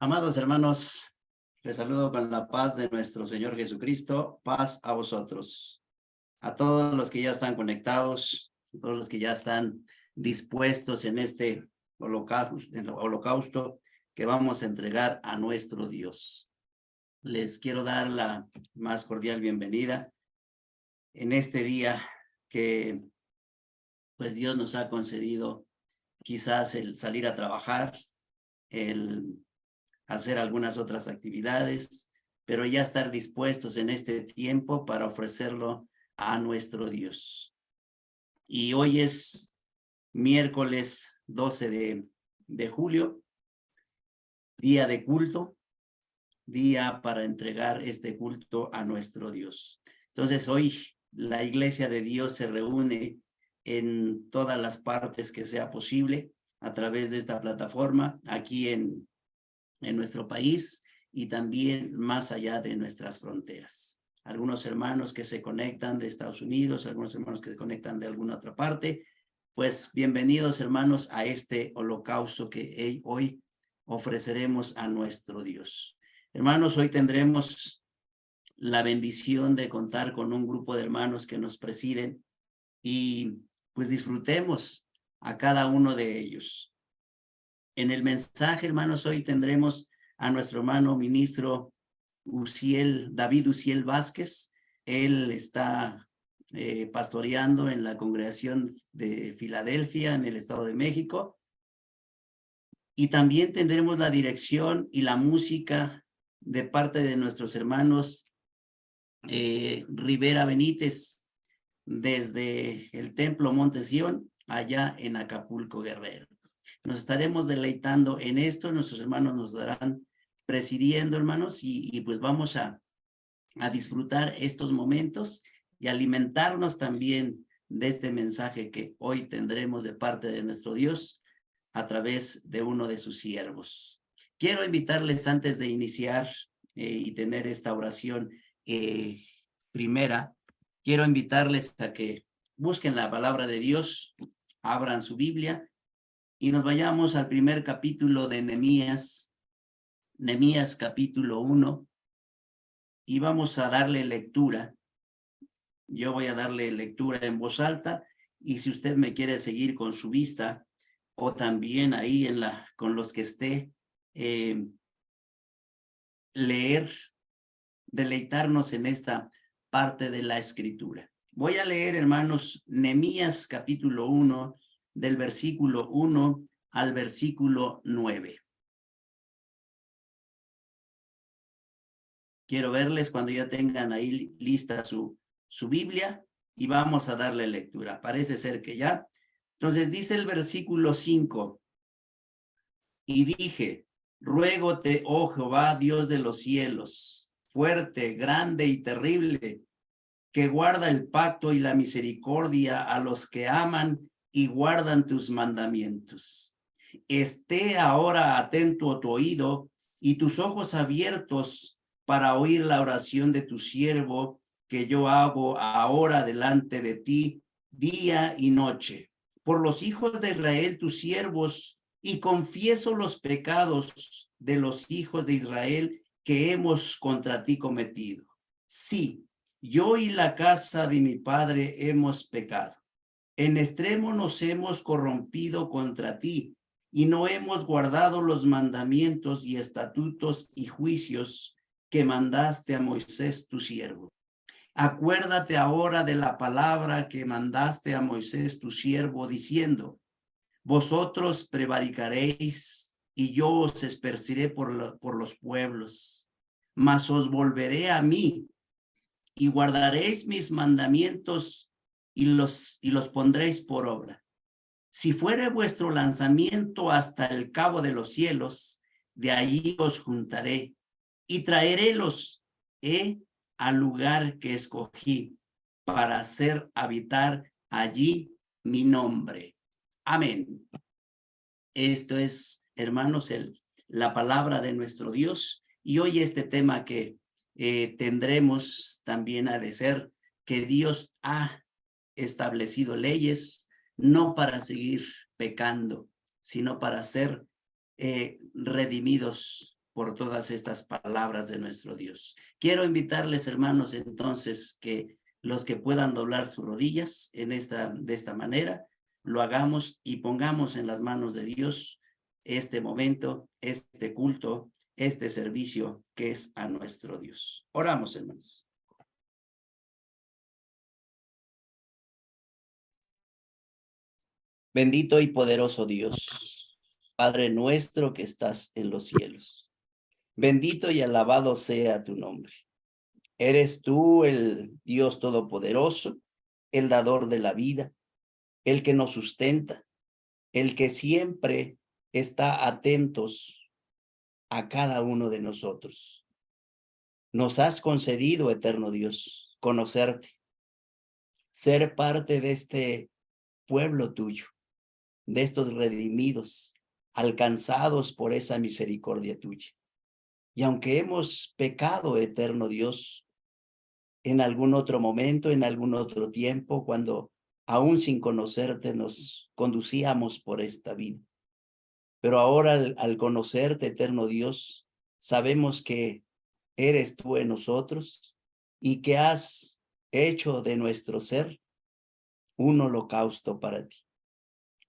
Amados hermanos, les saludo con la paz de nuestro Señor Jesucristo. Paz a vosotros, a todos los que ya están conectados, a todos los que ya están dispuestos en este holocausto que vamos a entregar a nuestro Dios. Les quiero dar la más cordial bienvenida en este día que pues Dios nos ha concedido quizás el salir a trabajar, el hacer algunas otras actividades, pero ya estar dispuestos en este tiempo para ofrecerlo a nuestro Dios. Y hoy es miércoles 12 de julio, día de culto, día para entregar este culto a nuestro Dios. Entonces hoy la iglesia de Dios se reúne en todas las partes que sea posible a través de esta plataforma, aquí en nuestro país y también más allá de nuestras fronteras. Algunos hermanos que se conectan de Estados Unidos, algunos hermanos que se conectan de alguna otra parte, pues bienvenidos hermanos a este holocausto que hoy ofreceremos a nuestro Dios. Hermanos, hoy tendremos la bendición de contar con un grupo de hermanos que nos presiden y pues disfrutemos a cada uno de ellos. En el mensaje, hermanos, hoy tendremos a nuestro hermano ministro David Uciel Vázquez. Él está pastoreando en la congregación de Filadelfia, en el Estado de México. Y también tendremos la dirección y la música de parte de nuestros hermanos Rivera Benítez, desde el Templo Monte Sión, allá en Acapulco, Guerrero. Nos estaremos deleitando en esto, nuestros hermanos nos darán presidiendo, hermanos, y pues vamos a disfrutar estos momentos y alimentarnos también de este mensaje que hoy tendremos de parte de nuestro Dios a través de uno de sus siervos. Quiero invitarles antes de iniciar y tener esta oración primera, quiero invitarles a que busquen la palabra de Dios, abran su Biblia y nos vayamos al primer capítulo de Nehemías capítulo 1, y vamos a darle lectura. Yo voy a darle lectura en voz alta, y si usted me quiere seguir con su vista o también ahí con los que esté, leer, deleitarnos en esta parte de la escritura. Voy a leer, hermanos, Nehemías capítulo 1, del versículo 1 al versículo 9. Quiero verles cuando ya tengan ahí lista su Biblia y vamos a darle lectura. Parece ser que ya. Entonces dice el versículo 5. Y dije, ruégote, oh Jehová, Dios de los cielos, fuerte, grande y terrible, que guarda el pacto y la misericordia a los que aman y guardan tus mandamientos. Esté ahora atento a tu oído y tus ojos abiertos para oír la oración de tu siervo que yo hago ahora delante de ti día y noche, por los hijos de Israel, tus siervos, y confieso los pecados de los hijos de Israel que hemos contra ti cometido. Sí, yo y la casa de mi padre hemos pecado. En extremo nos hemos corrompido contra ti y no hemos guardado los mandamientos y estatutos y juicios que mandaste a Moisés tu siervo. Acuérdate ahora de la palabra que mandaste a Moisés tu siervo, diciendo, vosotros prevaricaréis y yo os esparciré por los pueblos, mas os volveré a mí y guardaréis mis mandamientos y los pondréis por obra. Si fuere vuestro lanzamiento hasta el cabo de los cielos, de allí os juntaré y traerélos al lugar que escogí para hacer habitar allí mi nombre. Amén. Esto es, hermanos, la palabra de nuestro Dios, y hoy este tema que tendremos también ha de ser que Dios ha establecido leyes no para seguir pecando, sino para ser redimidos por todas estas palabras de nuestro Dios. Quiero invitarles, hermanos, entonces, que los que puedan doblar sus rodillas de esta manera, lo hagamos y pongamos en las manos de Dios este momento, este culto, este servicio que es a nuestro Dios. Oramos, hermanos. Bendito y poderoso Dios, Padre nuestro que estás en los cielos. Bendito y alabado sea tu nombre. Eres tú el Dios todopoderoso, el dador de la vida, el que nos sustenta, el que siempre está atentos a cada uno de nosotros. Nos has concedido, eterno Dios, conocerte, ser parte de este pueblo tuyo, de estos redimidos, alcanzados por esa misericordia tuya. Y aunque hemos pecado, eterno Dios, en algún otro momento, en algún otro tiempo, cuando aún sin conocerte nos conducíamos por esta vida. Pero ahora al conocerte, eterno Dios, sabemos que eres tú en nosotros y que has hecho de nuestro ser un holocausto para ti.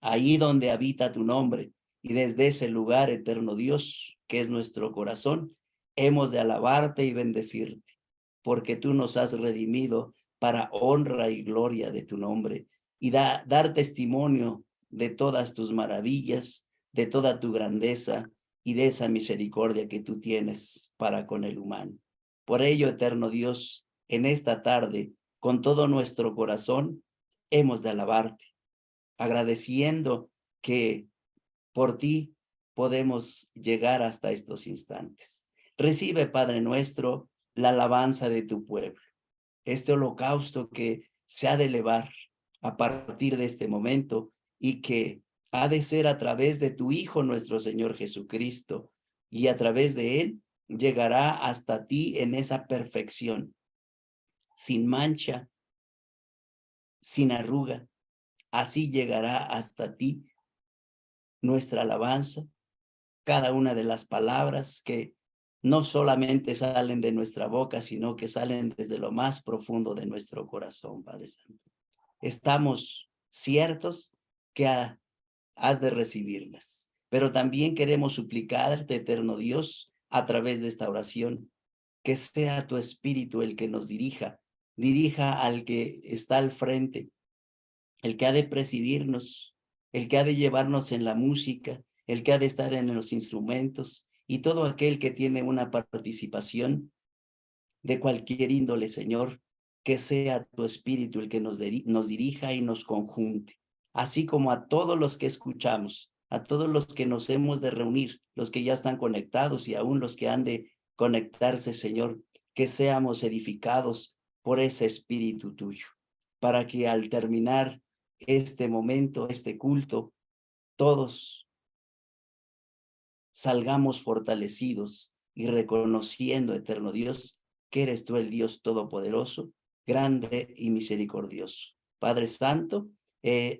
Ahí donde habita tu nombre y desde ese lugar, eterno Dios, que es nuestro corazón, hemos de alabarte y bendecirte, porque tú nos has redimido para honra y gloria de tu nombre y dar testimonio de todas tus maravillas, de toda tu grandeza y de esa misericordia que tú tienes para con el humano. Por ello, eterno Dios, en esta tarde, con todo nuestro corazón, hemos de alabarte, agradeciendo que por ti podemos llegar hasta estos instantes. Recibe, Padre nuestro, la alabanza de tu pueblo, este holocausto que se ha de elevar a partir de este momento y que ha de ser a través de tu Hijo, nuestro Señor Jesucristo, y a través de él llegará hasta ti en esa perfección, sin mancha, sin arruga. Así llegará hasta ti nuestra alabanza, cada una de las palabras que no solamente salen de nuestra boca, sino que salen desde lo más profundo de nuestro corazón, Padre Santo. Estamos ciertos que has de recibirlas, pero también queremos suplicarte, eterno Dios, a través de esta oración, que sea tu Espíritu el que nos dirija al que está al frente, el que ha de presidirnos, el que ha de llevarnos en la música, el que ha de estar en los instrumentos y todo aquel que tiene una participación de cualquier índole, Señor, que sea tu Espíritu el que nos dirija y nos conjunte, así como a todos los que escuchamos, a todos los que nos hemos de reunir, los que ya están conectados y aún los que han de conectarse, Señor, que seamos edificados por ese Espíritu tuyo, para que al terminar este momento, este culto, todos salgamos fortalecidos y reconociendo, eterno Dios, que eres tú el Dios todopoderoso, grande y misericordioso. Padre Santo,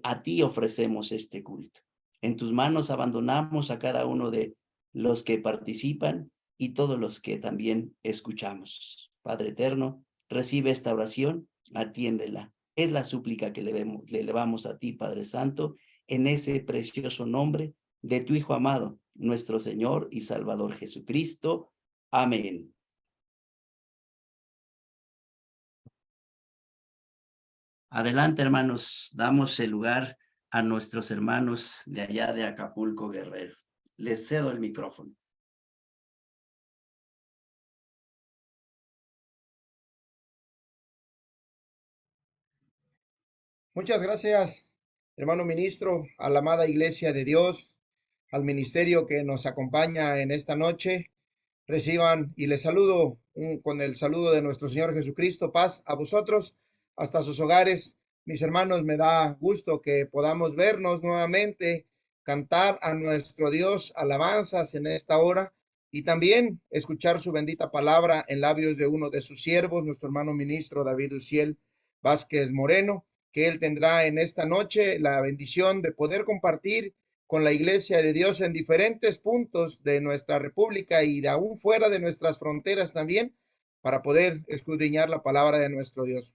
a ti ofrecemos este culto. En tus manos abandonamos a cada uno de los que participan y todos los que también escuchamos. Padre eterno, recibe esta oración, atiéndela. Es la súplica que le elevamos a ti, Padre Santo, en ese precioso nombre de tu Hijo amado, nuestro Señor y Salvador Jesucristo. Amén. Adelante, hermanos, damos el lugar a nuestros hermanos de allá de Acapulco, Guerrero. Les cedo el micrófono. Muchas gracias, hermano ministro, a la amada Iglesia de Dios, al ministerio que nos acompaña en esta noche. Reciban y les saludo con el saludo de nuestro Señor Jesucristo. Paz a vosotros hasta sus hogares. Mis hermanos, me da gusto que podamos vernos nuevamente, cantar a nuestro Dios alabanzas en esta hora y también escuchar su bendita palabra en labios de uno de sus siervos, nuestro hermano ministro David Uciel Vázquez Moreno, que él tendrá en esta noche la bendición de poder compartir con la iglesia de Dios en diferentes puntos de nuestra república y de aún fuera de nuestras fronteras también, para poder escudriñar la palabra de nuestro Dios.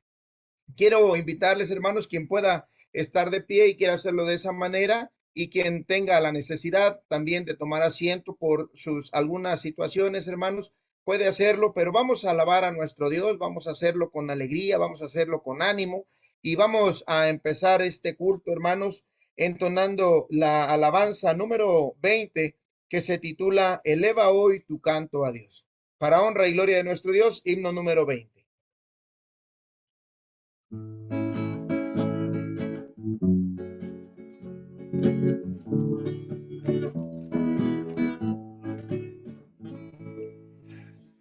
Quiero invitarles, hermanos, quien pueda estar de pie y quiera hacerlo de esa manera, y quien tenga la necesidad también de tomar asiento por sus algunas situaciones, hermanos, puede hacerlo, pero vamos a alabar a nuestro Dios, vamos a hacerlo con alegría, vamos a hacerlo con ánimo, y vamos a empezar este culto, hermanos, entonando la alabanza número 20, que se titula Eleva hoy tu canto a Dios. Para honra y gloria de nuestro Dios, himno número 20.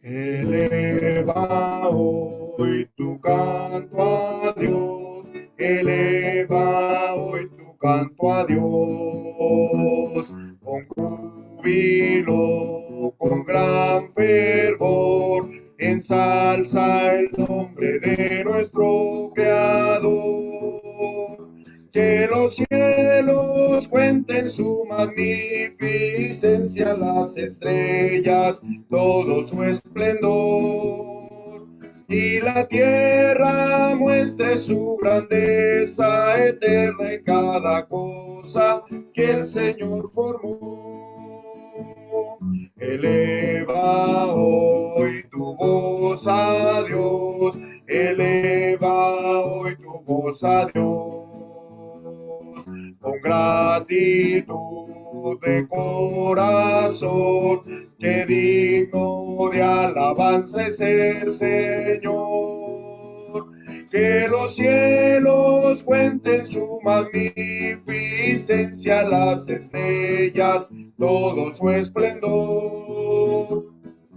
Eleva hoy tu canto a Dios, eleva hoy tu canto a Dios, con júbilo, con gran fervor, ensalza el nombre de nuestro Creador. Que los cielos cuenten su magnificencia, las estrellas todo su esplendor, y la tierra muestre su grandeza eterna en cada cosa que el Señor formó. Eleva hoy tu voz a Dios, eleva hoy tu voz a Dios, con gratitud de corazón, que digno de alabanza es el Señor. Que los cielos cuenten su magnificencia, las estrellas todo su esplendor,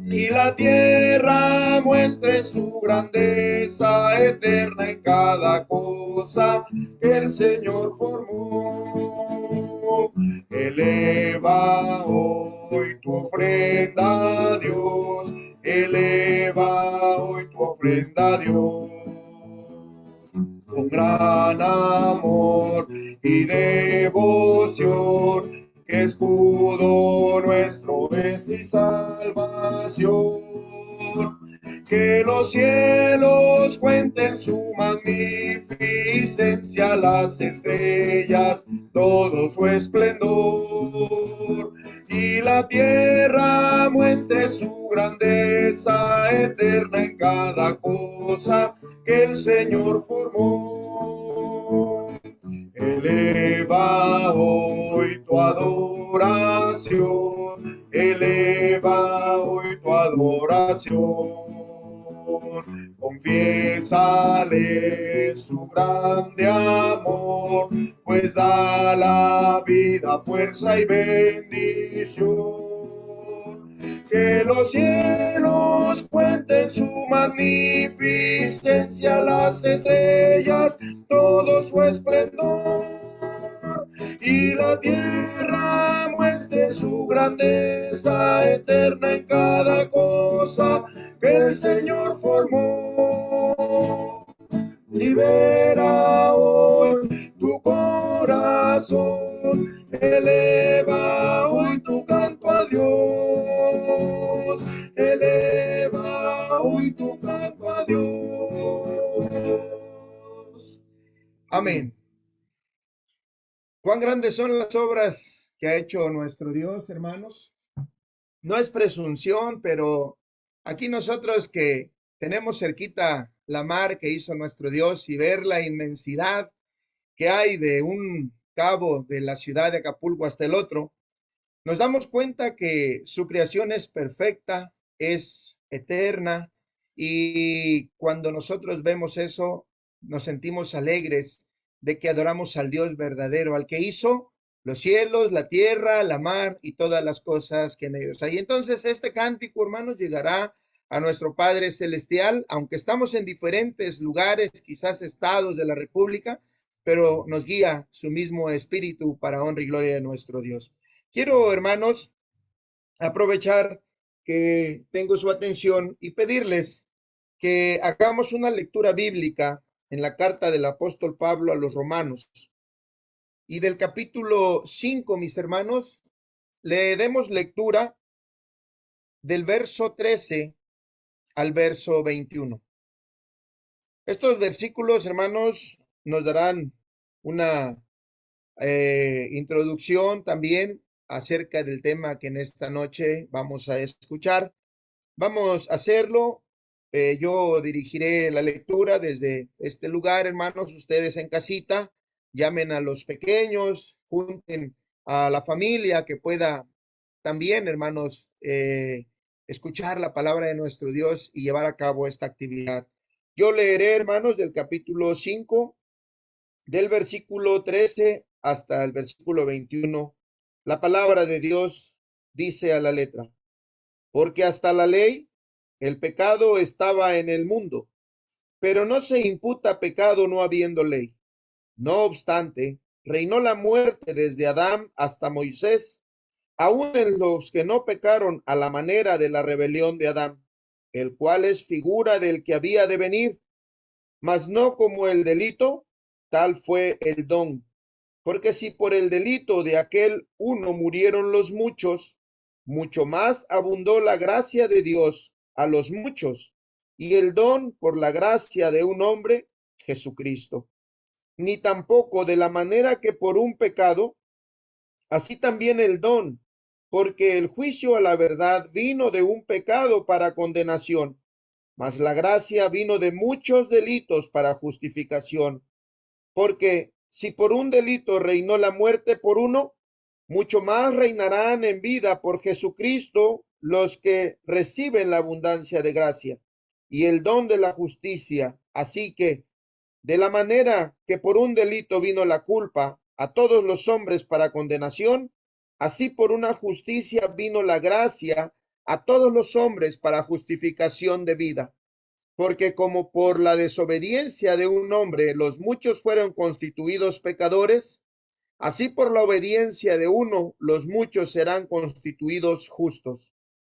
y la tierra muestre su grandeza eterna en cada cosa que el Señor formó. Eleva hoy tu ofrenda a Dios, eleva hoy tu ofrenda a Dios, con gran amor y devoción, que escudo nuestro es y salvación. Que los cielos cuenten su magnificencia, las estrellas todo su esplendor, y la tierra muestre su grandeza eterna en cada cosa que el Señor formó. Eleva hoy tu adoración, eleva hoy tu adoración, confiésale su grande amor, pues da la vida, fuerza y bendición. Que los cielos cuenten su magnificencia, las estrellas todo su esplendor, y la tierra muestre su grandeza eterna en cada cosa que el Señor formó. Libera hoy tu corazón, eleva hoy tu canto a Dios, eleva hoy tu canto a Dios. Amén. Cuán grandes son las obras que ha hecho nuestro Dios, hermanos. No es presunción, pero aquí nosotros que tenemos cerquita la mar que hizo nuestro Dios y ver la inmensidad que hay de un cabo de la ciudad de Acapulco hasta el otro, nos damos cuenta que su creación es perfecta, es eterna, y cuando nosotros vemos eso, nos sentimos alegres de que adoramos al Dios verdadero, al que hizo los cielos, la tierra, la mar y todas las cosas que en ellos hay. Entonces, este cántico, hermanos, llegará a nuestro Padre Celestial, aunque estamos en diferentes lugares, quizás estados de la República, pero nos guía su mismo espíritu para honra y gloria de nuestro Dios. Quiero, hermanos, aprovechar que tengo su atención y pedirles que hagamos una lectura bíblica en la carta del apóstol Pablo a los romanos. y del capítulo 5, mis hermanos, le demos lectura del verso 13 al verso 21. Estos versículos, hermanos, nos darán una introducción también acerca del tema que en esta noche vamos a escuchar. Vamos a hacerlo. Yo dirigiré la lectura desde este lugar, hermanos. Ustedes en casita, llamen a los pequeños, junten a la familia que pueda también, hermanos, escuchar la palabra de nuestro Dios y llevar a cabo esta actividad. Yo leeré, hermanos, del capítulo 5, del versículo 13 hasta el versículo 21. La palabra de Dios dice a la letra: porque hasta la ley, el pecado estaba en el mundo, pero no se imputa pecado no habiendo ley. No obstante, reinó la muerte desde Adán hasta Moisés, aun en los que no pecaron a la manera de la rebelión de Adán, el cual es figura del que había de venir, mas no como el delito, tal fue el don. Porque si por el delito de aquel uno murieron los muchos, mucho más abundó la gracia de Dios a los muchos, y el don por la gracia de un hombre, Jesucristo. Ni tampoco de la manera que por un pecado, así también el don, porque el juicio a la verdad vino de un pecado para condenación, mas la gracia vino de muchos delitos para justificación. Porque si por un delito reinó la muerte por uno, mucho más reinarán en vida por Jesucristo los que reciben la abundancia de gracia y el don de la justicia. Así que, de la manera que por un delito vino la culpa a todos los hombres para condenación, así por una justicia vino la gracia a todos los hombres para justificación de vida. Porque como por la desobediencia de un hombre los muchos fueron constituidos pecadores, así por la obediencia de uno los muchos serán constituidos justos.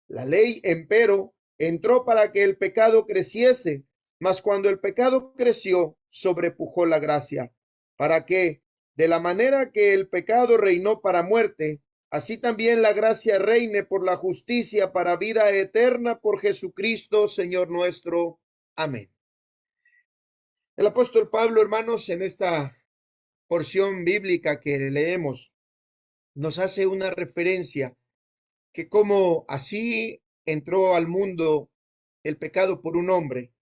La ley, empero, entró para que el pecado creciese, mas cuando el pecado creció, sobrepujó la gracia, para que, de la manera que el pecado reinó para muerte, así también la gracia reine por la justicia para vida eterna por Jesucristo, Señor nuestro. Amén. El apóstol Pablo, hermanos, en esta porción bíblica que leemos, nos hace una referencia que como así entró al mundo el pecado por un hombre,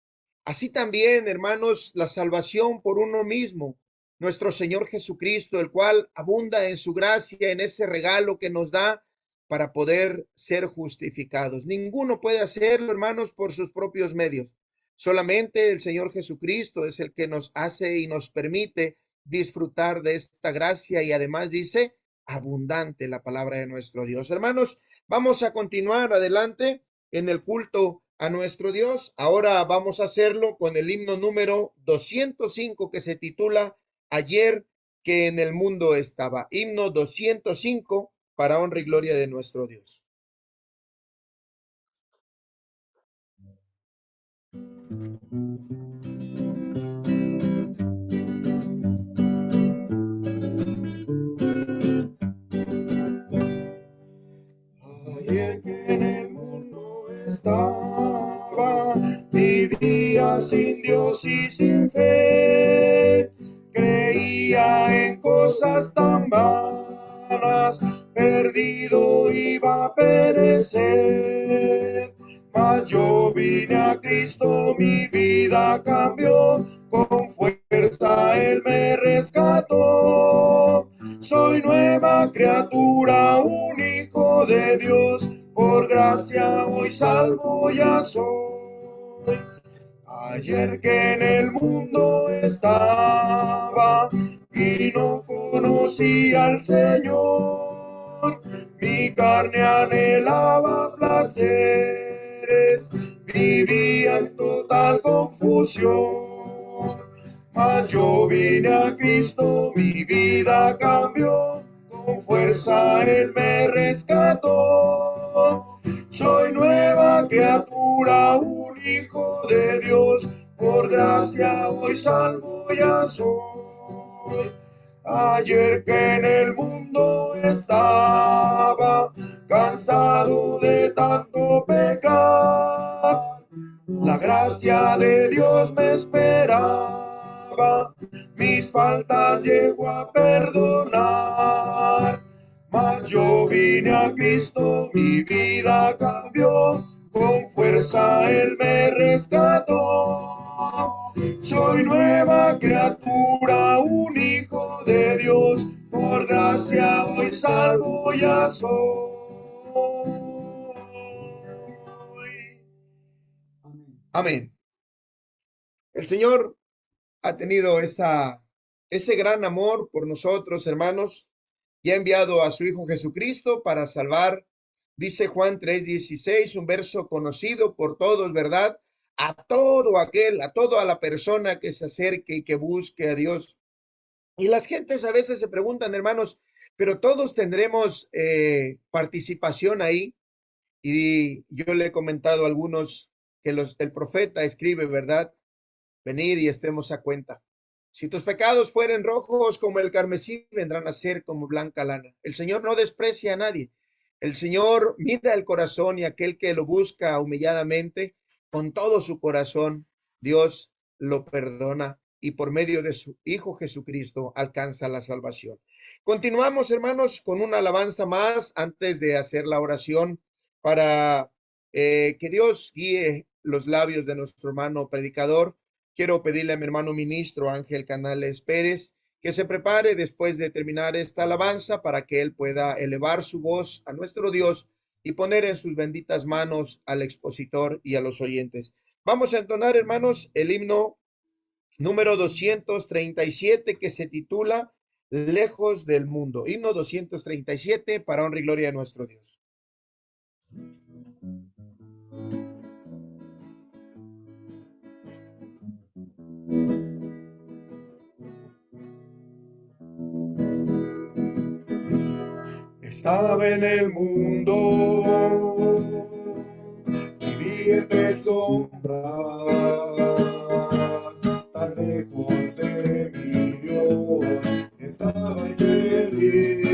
así también, hermanos, la salvación por uno mismo, nuestro Señor Jesucristo, el cual abunda en su gracia, en ese regalo que nos da para poder ser justificados. Ninguno puede hacerlo, hermanos, por sus propios medios. Solamente el Señor Jesucristo es el que nos hace y nos permite disfrutar de esta gracia y además dice abundante la palabra de nuestro Dios. Hermanos, vamos a continuar adelante en el culto a nuestro Dios. Ahora vamos a hacerlo con el himno número 205 que se titula Ayer que en el mundo estaba. Himno 205 para honra y gloria de nuestro Dios. Ayer que en el mundo estaba, vivía sin Dios y sin fe, creía en cosas tan vanas, perdido iba a perecer. Mas yo vine a Cristo, mi vida cambió, con fuerza Él me rescató. Soy nueva criatura, un hijo de Dios, por gracia hoy salvo ya soy. Ayer que en el mundo estaba y no conocía al Señor, mi carne anhelaba placeres, vivía en total confusión. Mas yo vine a Cristo, mi vida cambió, con fuerza Él me rescató. Soy nueva criatura, un hijo de Dios, por gracia hoy salvo ya soy. Ayer que en el mundo estaba cansado de tanto pecar, la gracia de Dios me esperaba, mis faltas llegó a perdonar. Mas yo vine a Cristo, mi vida cambió, con fuerza Él me rescató. Soy nueva criatura, un hijo de Dios, por gracia hoy salvo ya soy. Amén. El Señor ha tenido ese gran amor por nosotros, hermanos, y ha enviado a su Hijo Jesucristo para salvar, dice Juan 3:16, un verso conocido por todos, ¿verdad? A todo aquel, a toda la persona que se acerque y que busque a Dios. Y las gentes a veces se preguntan, hermanos, pero todos tendremos participación ahí. Y yo le he comentado a algunos que el profeta escribe, ¿verdad? Venid y estemos a cuenta. Si tus pecados fueren rojos como el carmesí, vendrán a ser como blanca lana. El Señor no desprecia a nadie. El Señor mira el corazón, y aquel que lo busca humilladamente, con todo su corazón, Dios lo perdona y por medio de su Hijo Jesucristo alcanza la salvación. Continuamos, hermanos, con una alabanza más antes de hacer la oración para que Dios guíe los labios de nuestro hermano predicador. Quiero pedirle a mi hermano ministro Ángel Canales Pérez que se prepare después de terminar esta alabanza para que él pueda elevar su voz a nuestro Dios y poner en sus benditas manos al expositor y a los oyentes. Vamos a entonar, hermanos, el himno número 237 que se titula Lejos del mundo. Himno 237 para honra y gloria de nuestro Dios. Estaba en el mundo, viví entre sombras, tan lejos de mi Dios, estaba infeliz.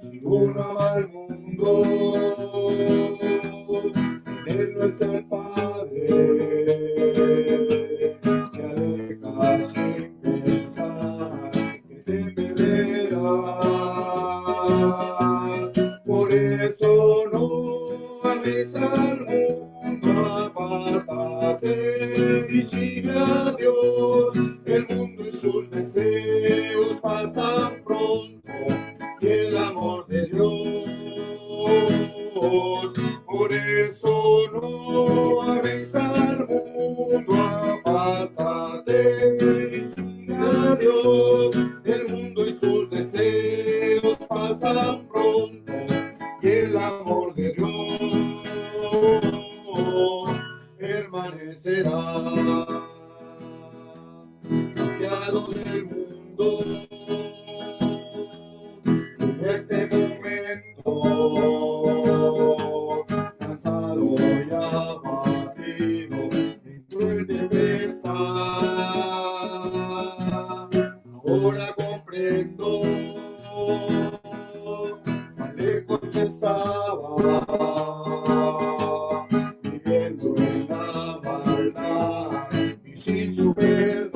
Si uno ama al mundo, en él no está el Padre, te aleja sin pensar que te perderás. Por eso no ames al mundo, apártate y sigue a Dios. El mundo y sus deseos pasan pronto, y el amor de Dios. Por eso no ames al mundo, apártate y sigue a Dios. El mundo y sus deseos pasan pronto, y el amor de Dios permanecerá. Cambiado del mundo en este momento, cansado y abatido en cruel tempestad. Ahora comprendo cuán lejos estaba, viviendo en la maldad y sin su perdón.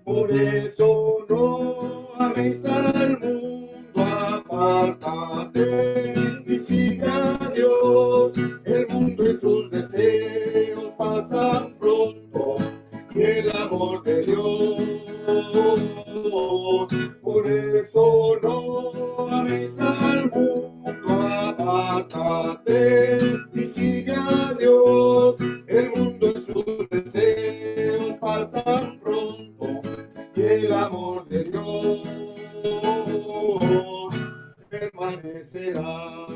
Por eso no ames al mundo, apártate y sigue a Dios. El mundo y sus deseos pasan pronto, y el amor de Dios. Por eso no ames al mundo, apártate y sigue a Dios. El mundo y sus deseos pasan pronto, y el amor de Dios permanecerá.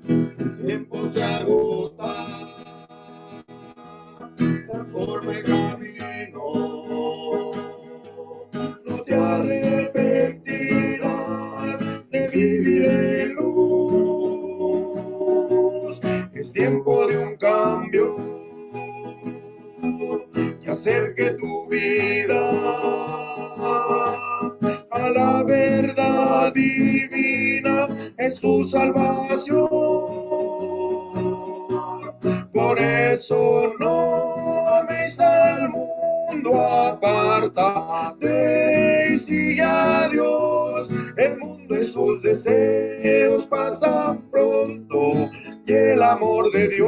El tiempo se agota, transforma el camino, no te arrepentirás de vivir en luz. Es tiempo de un cambio, vida a la verdad divina, es tu salvación. Por eso no améis al mundo, apártate y sigue a Dios. El mundo y sus deseos pasan pronto, y el amor de Dios.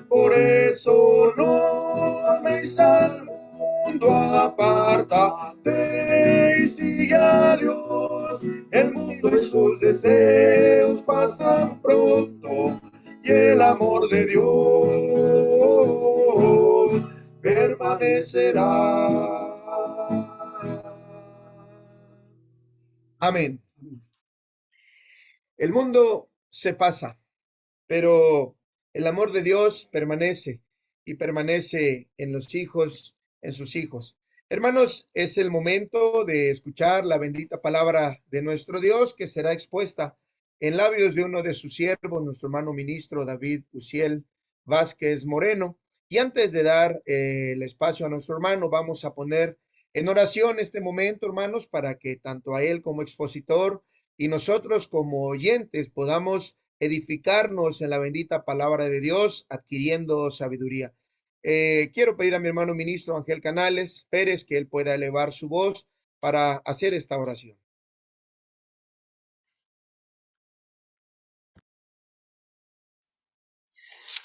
Por eso no améis al mundo, apártate y sigue a Dios. El mundo y sus deseos pasan pronto, y el amor de Dios permanecerá. Amén. El mundo se pasa, pero el amor de Dios permanece y permanece en los hijos, en sus hijos. Hermanos, es el momento de escuchar la bendita palabra de nuestro Dios, que será expuesta en labios de uno de sus siervos, nuestro hermano ministro David Uciel Vázquez Moreno. Y antes de dar el espacio a nuestro hermano, vamos a poner en oración este momento, hermanos, para que tanto a él como expositor y nosotros como oyentes podamos edificarnos en la bendita palabra de Dios, adquiriendo sabiduría. Quiero pedir a mi hermano ministro Ángel Canales Pérez que él pueda elevar su voz para hacer esta oración.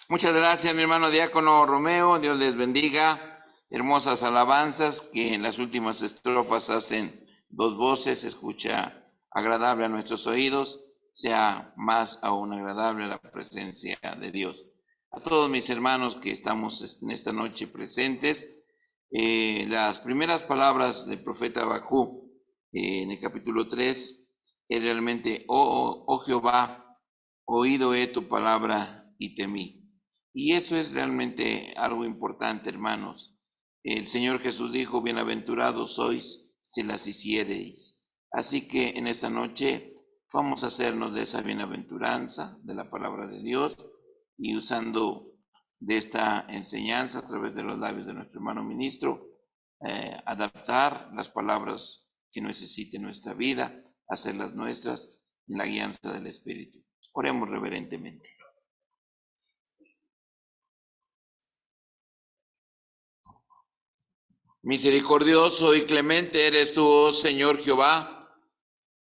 Muchas gracias, mi hermano diácono Romeo. Dios les bendiga. Hermosas alabanzas que en las últimas estrofas hacen dos voces. Se escucha agradable a nuestros oídos. Sea más aún agradable la presencia de Dios. A todos mis hermanos que estamos en esta noche presentes, las primeras palabras del profeta Habacuc en el capítulo 3 es realmente: oh Jehová, oído he tu palabra y temí. Y eso es realmente algo importante, hermanos. El Señor Jesús dijo: bienaventurados sois si las hiciereis. Así que en esta noche vamos a hacernos de esa bienaventuranza de la palabra de Dios, y usando de esta enseñanza a través de los labios de nuestro hermano ministro, adaptar las palabras que necesite nuestra vida, hacerlas nuestras en la guianza del Espíritu. Oremos reverentemente. Misericordioso y clemente eres tú, oh Señor Jehová,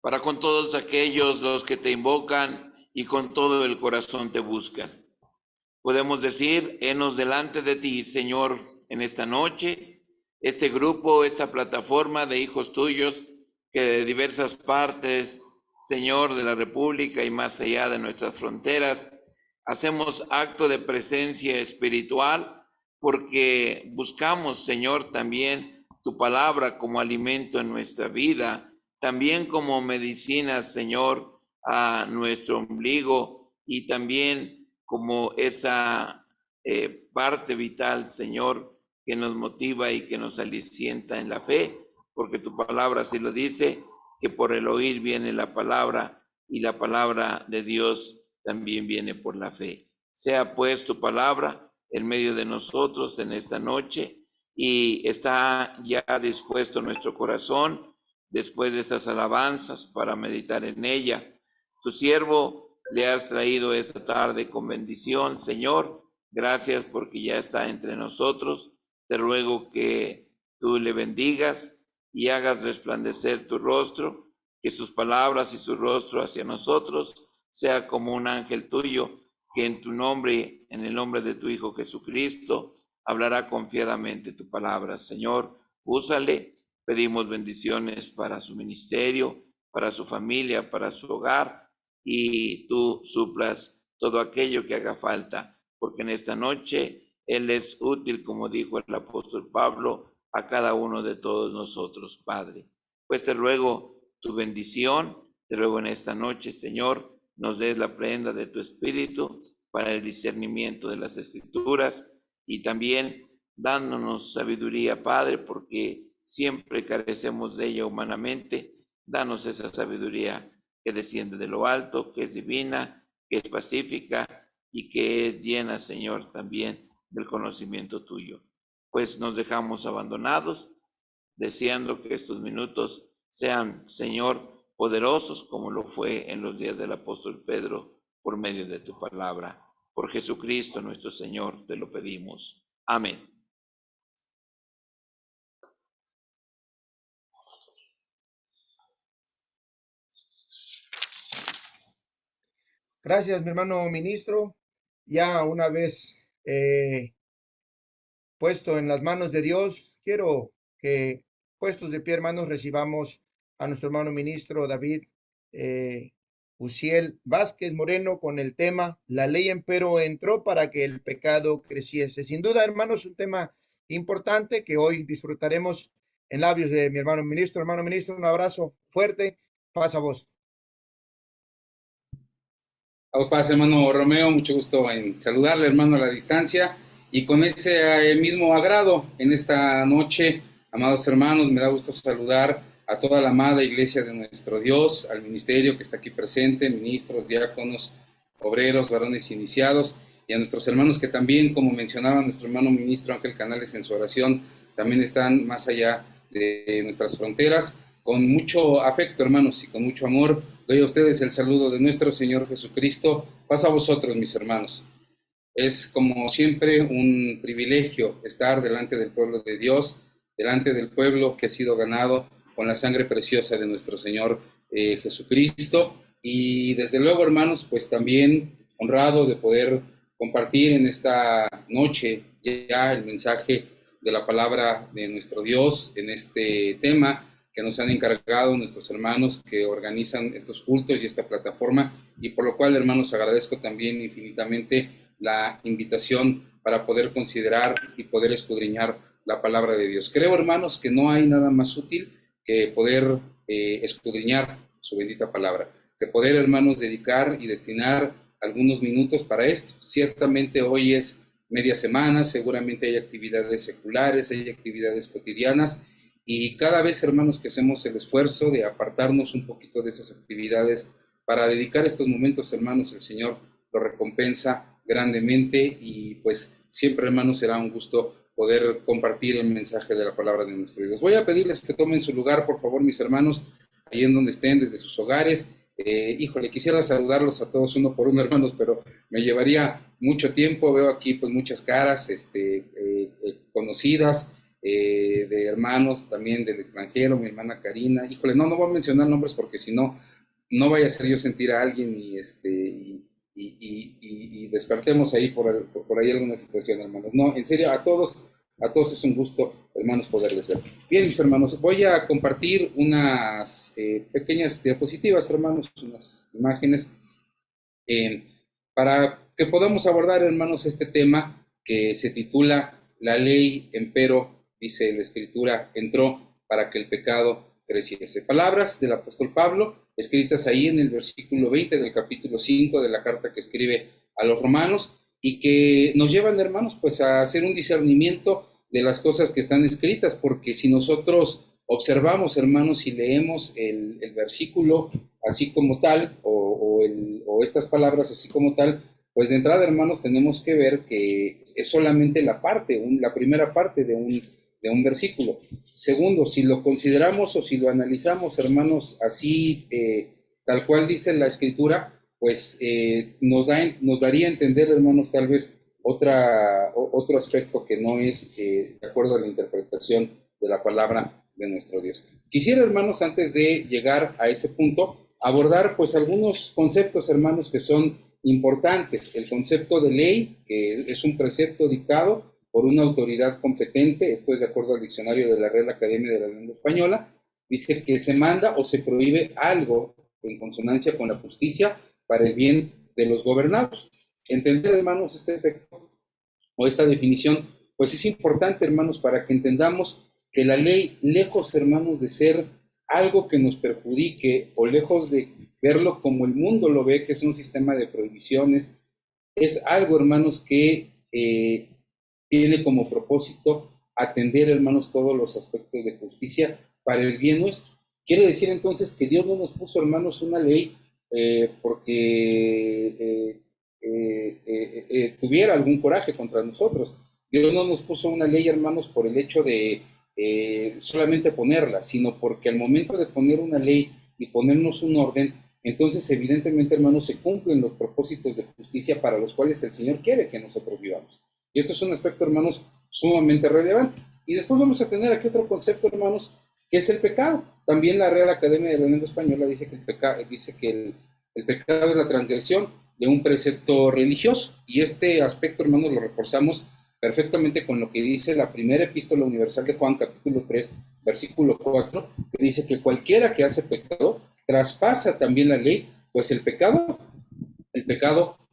para con todos aquellos los que te invocan y con todo el corazón te buscan. Podemos decir: henos delante de ti, Señor, en esta noche, este grupo, esta plataforma de hijos tuyos que de diversas partes, Señor, de la República y más allá de nuestras fronteras, hacemos acto de presencia espiritual, porque buscamos, Señor, también tu palabra como alimento en nuestra vida, también como medicina, Señor, a nuestro ombligo, y también como esa parte vital, Señor, que nos motiva y que nos alicienta en la fe, porque tu palabra así lo dice, que por el oír viene la palabra, y la palabra de Dios también viene por la fe. Sea pues tu palabra en medio de nosotros en esta noche, y está ya dispuesto nuestro corazón después de estas alabanzas para meditar en ella. Tu siervo le has traído esta tarde con bendición, Señor. Gracias porque ya está entre nosotros. Te ruego que tú le bendigas y hagas resplandecer tu rostro, que sus palabras y su rostro hacia nosotros sea como un ángel tuyo, que en tu nombre, en el nombre de tu Hijo Jesucristo, hablará confiadamente tu palabra. Señor, úsale. Pedimos bendiciones para su ministerio, para su familia, para su hogar, y tú suplas todo aquello que haga falta, porque en esta noche Él es útil, como dijo el apóstol Pablo, a cada uno de todos nosotros, Padre. Pues te ruego tu bendición, te ruego en esta noche, Señor, nos des la prenda de tu Espíritu para el discernimiento de las Escrituras, y también dándonos sabiduría, Padre, porque siempre carecemos de ella humanamente. Danos esa sabiduría que desciende de lo alto, que es divina, que es pacífica y que es llena, Señor, también del conocimiento tuyo. pues nos dejamos abandonados, deseando que estos minutos sean, Señor, poderosos como lo fue en los días del apóstol Pedro, por medio de tu palabra. Por Jesucristo nuestro Señor te lo pedimos. Amén. Gracias, mi hermano ministro. Ya una vez puesto en las manos de Dios, quiero que, puestos de pie, hermanos, recibamos a nuestro hermano ministro David Uciel Vázquez Moreno con el tema La ley empero entró para que el pecado creciese. Sin duda, hermanos, un tema importante que hoy disfrutaremos en labios de mi hermano ministro. Hermano ministro, un abrazo fuerte. Pasa voz. Vamos, paz, hermano Romeo, mucho gusto en saludarle, hermano, a la distancia, y con ese mismo agrado en esta noche, amados hermanos, me da gusto saludar a toda la amada iglesia de nuestro Dios, al ministerio que está aquí presente, ministros, diáconos, obreros, varones iniciados, y a nuestros hermanos que también, como mencionaba nuestro hermano ministro Ángel Canales en su oración, también están más allá de nuestras fronteras. Con mucho afecto, hermanos, y con mucho amor, doy a ustedes el saludo de nuestro Señor Jesucristo. Paz a vosotros, mis hermanos. Es, como siempre, un privilegio estar delante del pueblo de Dios, delante del pueblo que ha sido ganado con la sangre preciosa de nuestro Señor Jesucristo. Y desde luego, hermanos, pues también honrado de poder compartir en esta noche ya el mensaje de la palabra de nuestro Dios en este tema que nos han encargado nuestros hermanos que organizan estos cultos y esta plataforma, y por lo cual, hermanos, agradezco también infinitamente la invitación para poder considerar y poder escudriñar la palabra de Dios. Creo, hermanos, que no hay nada más útil que poder escudriñar su bendita palabra, que poder, hermanos, dedicar y destinar algunos minutos para esto. Ciertamente hoy es media semana, seguramente hay actividades seculares, hay actividades cotidianas, y cada vez, hermanos, que hacemos el esfuerzo de apartarnos un poquito de esas actividades para dedicar estos momentos, hermanos, el Señor lo recompensa grandemente, y pues siempre, hermanos, será un gusto poder compartir el mensaje de la palabra de nuestro Dios. Voy a pedirles que tomen su lugar, por favor, mis hermanos, ahí en donde estén, desde sus hogares. Híjole, quisiera saludarlos a todos uno por uno, hermanos, pero me llevaría mucho tiempo. Veo aquí pues muchas caras conocidas, de hermanos también del extranjero, mi hermana Karina. Híjole, no voy a mencionar nombres porque si no, no vaya a ser yo sentir a alguien y despertemos ahí por ahí alguna situación, hermanos. No, en serio, a todos es un gusto, hermanos, poderles ver. Bien, mis hermanos, voy a compartir unas pequeñas diapositivas, hermanos, unas imágenes, para que podamos abordar, hermanos, este tema que se titula La ley, empero, dice la Escritura, entró para que el pecado creciese. Palabras del apóstol Pablo, escritas ahí en el versículo 20 del capítulo 5 de la carta que escribe a los romanos, y que nos llevan, hermanos, pues a hacer un discernimiento de las cosas que están escritas, porque si nosotros observamos, hermanos, y leemos el versículo así como tal, o estas palabras así como tal, pues de entrada, hermanos, tenemos que ver que es solamente la primera parte de un versículo. Segundo, si lo consideramos o si lo analizamos, hermanos, así tal cual dice la Escritura, pues nos daría a entender, hermanos, tal vez otro aspecto que no es de acuerdo a la interpretación de la palabra de nuestro Dios. Quisiera, hermanos, antes de llegar a ese punto, abordar pues algunos conceptos, hermanos, que son importantes. El concepto de ley, que es un precepto dictado por una autoridad competente, esto es de acuerdo al diccionario de la Real Academia de la Lengua Española, dice que se manda o se prohíbe algo en consonancia con la justicia para el bien de los gobernados. Entender, hermanos, este aspecto o esta definición, pues es importante, hermanos, para que entendamos que la ley, lejos, hermanos, de ser algo que nos perjudique o lejos de verlo como el mundo lo ve, que es un sistema de prohibiciones, es algo, hermanos, que tiene como propósito atender, hermanos, todos los aspectos de justicia para el bien nuestro. Quiere decir entonces que Dios no nos puso, hermanos, una ley porque tuviera algún coraje contra nosotros. Dios no nos puso una ley, hermanos, por el hecho de solamente ponerla, sino porque al momento de poner una ley y ponernos un orden, entonces evidentemente, hermanos, se cumplen los propósitos de justicia para los cuales el Señor quiere que nosotros vivamos. Y esto es un aspecto, hermanos, sumamente relevante. Y después vamos a tener aquí otro concepto, hermanos, que es el pecado. También la Real Academia de la Lengua Española dice que el pecado es la transgresión de un precepto religioso. Y este aspecto, hermanos, lo reforzamos perfectamente con lo que dice la primera epístola universal de Juan, capítulo 3, versículo 4, que dice que cualquiera que hace pecado traspasa también la ley, pues el pecado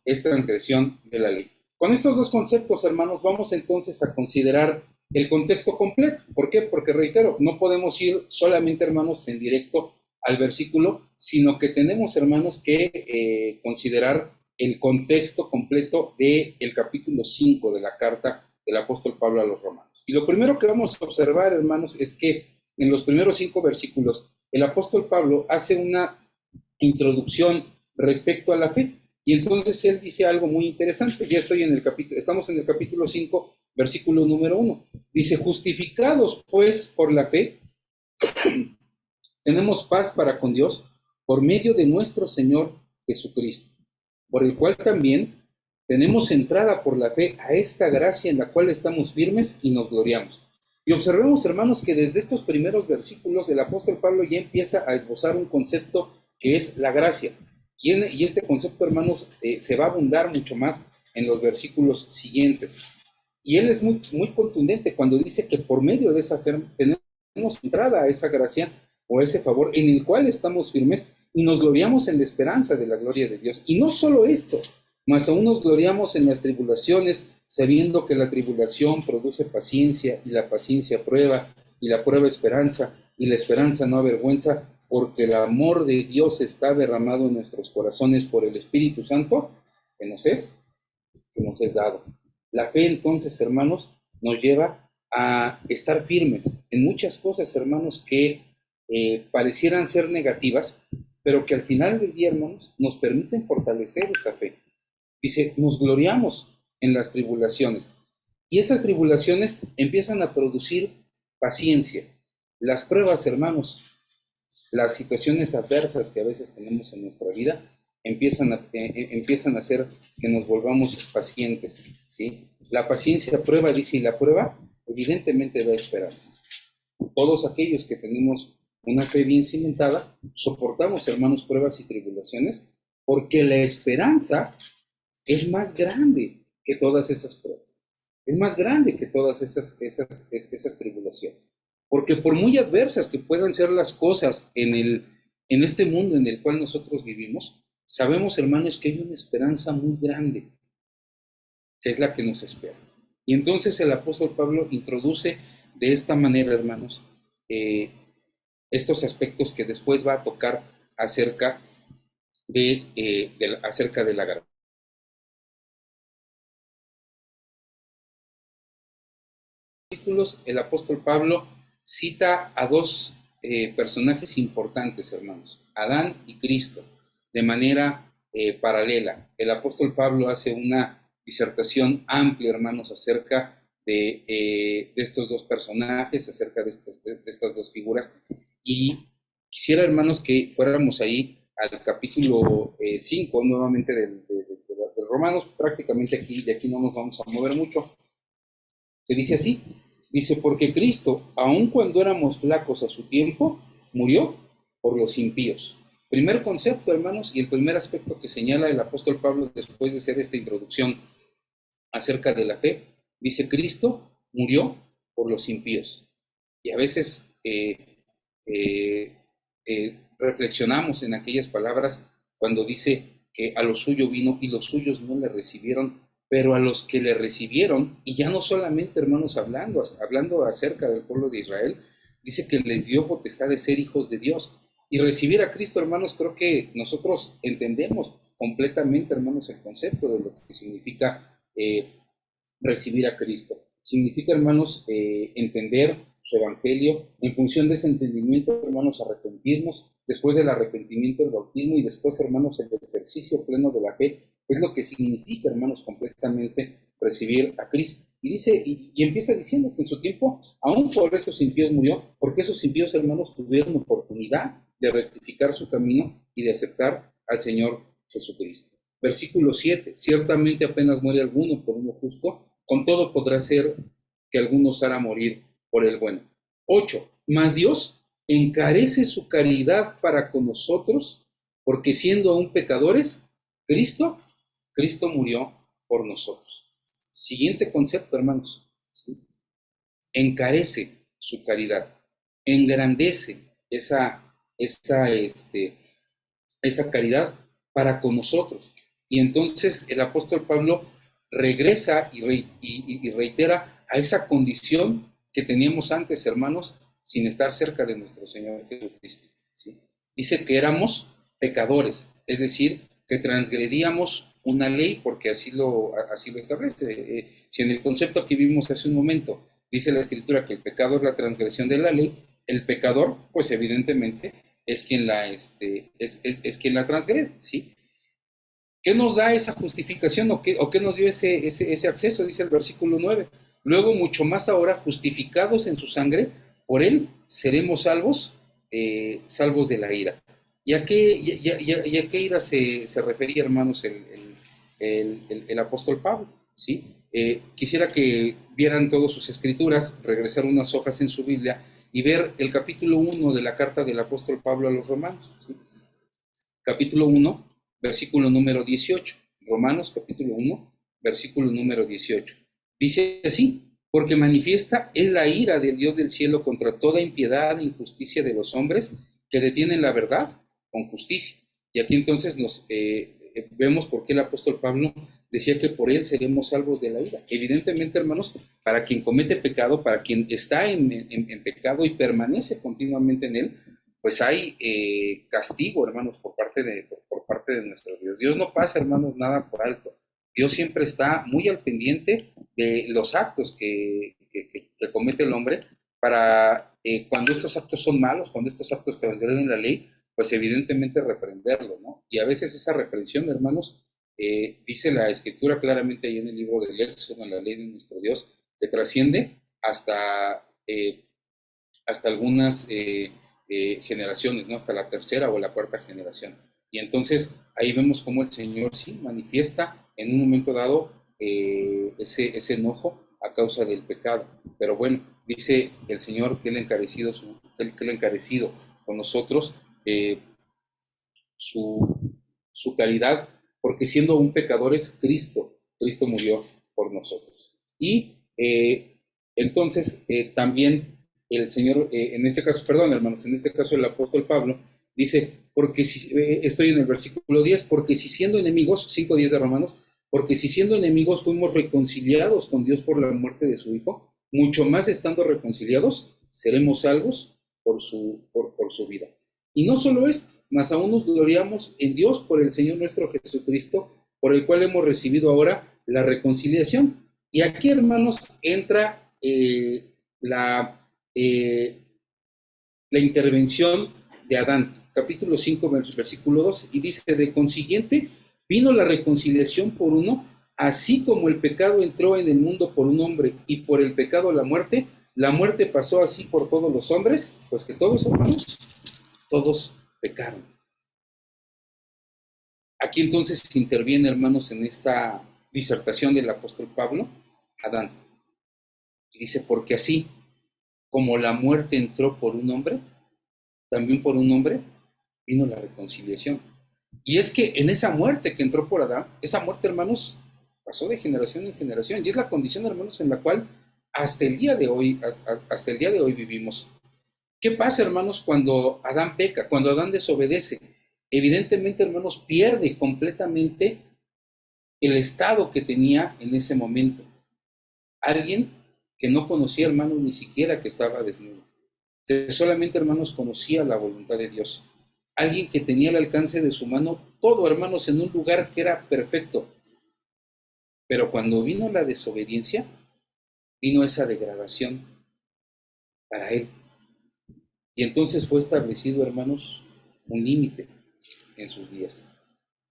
es transgresión de la ley. Con estos dos conceptos, hermanos, vamos entonces a considerar el contexto completo. ¿Por qué? Porque, reitero, no podemos ir solamente, hermanos, en directo al versículo, sino que tenemos, hermanos, que considerar el contexto completo del capítulo 5 de la carta del apóstol Pablo a los romanos. Y lo primero que vamos a observar, hermanos, es que en los primeros 5 versículos, el apóstol Pablo hace una introducción respecto a la fe. Y entonces él dice algo muy interesante. Estamos en el capítulo 5, versículo número 1. Dice, justificados pues por la fe, tenemos paz para con Dios por medio de nuestro Señor Jesucristo, por el cual también tenemos entrada por la fe a esta gracia en la cual estamos firmes y nos gloriamos. Y observemos, hermanos, que desde estos primeros versículos el apóstol Pablo ya empieza a esbozar un concepto que es la gracia. Y este concepto, hermanos, se va a abundar mucho más en los versículos siguientes. Y él es muy, muy contundente cuando dice que por medio de esa fe tenemos entrada a esa gracia o a ese favor en el cual estamos firmes y nos gloriamos en la esperanza de la gloria de Dios. Y no solo esto, mas aún nos gloriamos en las tribulaciones, sabiendo que la tribulación produce paciencia, y la paciencia prueba, y la prueba esperanza, y la esperanza no avergüenza, porque el amor de Dios está derramado en nuestros corazones por el Espíritu Santo que nos es dado. La fe, entonces, hermanos, nos lleva a estar firmes en muchas cosas, hermanos, que parecieran ser negativas, pero que al final del día, hermanos, nos permiten fortalecer esa fe. Dice, nos gloriamos en las tribulaciones. Y esas tribulaciones empiezan a producir paciencia. Las pruebas, hermanos, las situaciones adversas que a veces tenemos en nuestra vida, empiezan a hacer que nos volvamos pacientes, ¿sí? La paciencia prueba, dice, y la prueba evidentemente da esperanza. Todos aquellos que tenemos una fe bien cimentada, soportamos, hermanos, pruebas y tribulaciones, porque la esperanza es más grande que todas esas pruebas. Es más grande que todas esas tribulaciones. Porque por muy adversas que puedan ser las cosas en este mundo en el cual nosotros vivimos, sabemos, hermanos, que hay una esperanza muy grande, que es la que nos espera. Y entonces el apóstol Pablo introduce de esta manera, hermanos, estos aspectos que después va a tocar acerca de la gracia. El apóstol Pablo cita a dos personajes importantes, hermanos, Adán y Cristo, de manera paralela. El apóstol Pablo hace una disertación amplia, hermanos, acerca de estos dos personajes, acerca de estas dos figuras, y quisiera, hermanos, que fuéramos ahí al capítulo 5, nuevamente de Romanos. Prácticamente de aquí no nos vamos a mover mucho, que dice así. Dice, porque Cristo, aun cuando éramos flacos a su tiempo, murió por los impíos. Primer concepto, hermanos, y el primer aspecto que señala el apóstol Pablo después de hacer esta introducción acerca de la fe, dice, Cristo murió por los impíos. Y a veces reflexionamos en aquellas palabras cuando dice que a lo suyo vino y los suyos no le recibieron, pero a los que le recibieron, y ya no solamente, hermanos, hablando acerca del pueblo de Israel, dice que les dio potestad de ser hijos de Dios. Y recibir a Cristo, hermanos, creo que nosotros entendemos completamente, hermanos, el concepto de lo que significa recibir a Cristo. Significa, hermanos, entender su evangelio. En función de ese entendimiento, hermanos, arrepentirnos. Después del arrepentimiento, el bautismo, y después, hermanos, el ejercicio pleno de la fe. Es lo que significa, hermanos, completamente recibir a Cristo. Y dice, y empieza diciendo que en su tiempo, aún por esos impíos murió, porque esos impíos hermanos tuvieron oportunidad de rectificar su camino y de aceptar al Señor Jesucristo. Versículo 7, ciertamente apenas muere alguno por uno justo, con todo podrá ser que alguno osara morir por el bueno. 8, mas Dios encarece su caridad para con nosotros, porque siendo aún pecadores, Cristo murió por nosotros. Siguiente concepto, hermanos, ¿sí? Encarece su caridad, engrandece esa caridad para con nosotros. Y entonces el apóstol Pablo regresa y reitera a esa condición que teníamos antes, hermanos, sin estar cerca de nuestro Señor Jesucristo, ¿sí? Dice que éramos pecadores, es decir, que transgredíamos una ley, porque así lo establece. Si en el concepto que vimos hace un momento dice la Escritura que el pecado es la transgresión de la ley, el pecador, pues evidentemente es quien es quien la transgrede, ¿sí? ¿Qué nos da esa justificación o qué nos dio ese acceso? Dice el versículo 9. Luego, mucho más ahora, justificados en su sangre, por él seremos salvos de la ira. ¿Y a qué ira se refería, hermanos, el apóstol Pablo? ¿Sí? Quisiera que vieran todas sus escrituras, regresar unas hojas en su Biblia y ver el capítulo 1 de la carta del apóstol Pablo a los romanos, ¿sí? Capítulo 1, versículo número 18. Romanos capítulo 1, versículo número 18. Dice así, porque manifiesta es la ira del Dios del cielo contra toda impiedad e injusticia de los hombres que detienen la verdad con justicia. Y aquí entonces vemos por qué el apóstol Pablo decía que por él seremos salvos de la ira. Evidentemente, hermanos, para quien comete pecado, para quien está en pecado y permanece continuamente en él, pues hay castigo, hermanos, por parte de nuestro Dios. Dios no pasa, hermanos, nada por alto. Dios siempre está muy al pendiente de los actos que comete el hombre para cuando estos actos son malos, cuando estos actos transgreden la ley, pues evidentemente reprenderlo, ¿no? Y a veces esa reprensión, hermanos, dice la Escritura claramente ahí en el libro del Éxodo, en la ley de nuestro Dios, que trasciende hasta algunas generaciones, ¿no? Hasta la tercera o la cuarta generación. Y entonces ahí vemos cómo el Señor sí manifiesta en un momento dado ese enojo a causa del pecado. Pero bueno, dice el Señor que Él ha encarecido con nosotros su caridad, porque siendo aún pecadores, Cristo murió por nosotros. Y entonces también el Señor, en este caso, perdón, hermanos, en este caso el apóstol Pablo dice, porque si, estoy en el versículo 10, porque si siendo enemigos, 5:10 de Romanos, porque si siendo enemigos fuimos reconciliados con Dios por la muerte de su Hijo, mucho más estando reconciliados, seremos salvos por su vida. Y no solo esto, mas aún nos gloriamos en Dios por el Señor nuestro Jesucristo, por el cual hemos recibido ahora la reconciliación. Y aquí, hermanos, entra la intervención de Adán, capítulo 5, versículo 2, y dice, de consiguiente, vino la reconciliación por uno, así como el pecado entró en el mundo por un hombre, y por el pecado la muerte pasó así por todos los hombres, pues que todos, hermanos, todos pecaron. Aquí entonces interviene, hermanos, en esta disertación del apóstol Pablo, Adán. Y dice, porque así como la muerte entró por un hombre, también por un hombre vino la reconciliación. Y es que en esa muerte que entró por Adán, esa muerte, hermanos, pasó de generación en generación. Y es la condición, hermanos, en la cual hasta el día de hoy vivimos. ¿Qué pasa, hermanos, cuando Adán peca, cuando Adán desobedece? Evidentemente, hermanos, pierde completamente el estado que tenía en ese momento. Alguien que no conocía, hermanos, ni siquiera que estaba desnudo, que solamente, hermanos, conocía la voluntad de Dios. Alguien que tenía al alcance de su mano todo, hermanos, en un lugar que era perfecto. Pero cuando vino la desobediencia, vino esa degradación para él. Y entonces fue establecido, hermanos, un límite en sus días.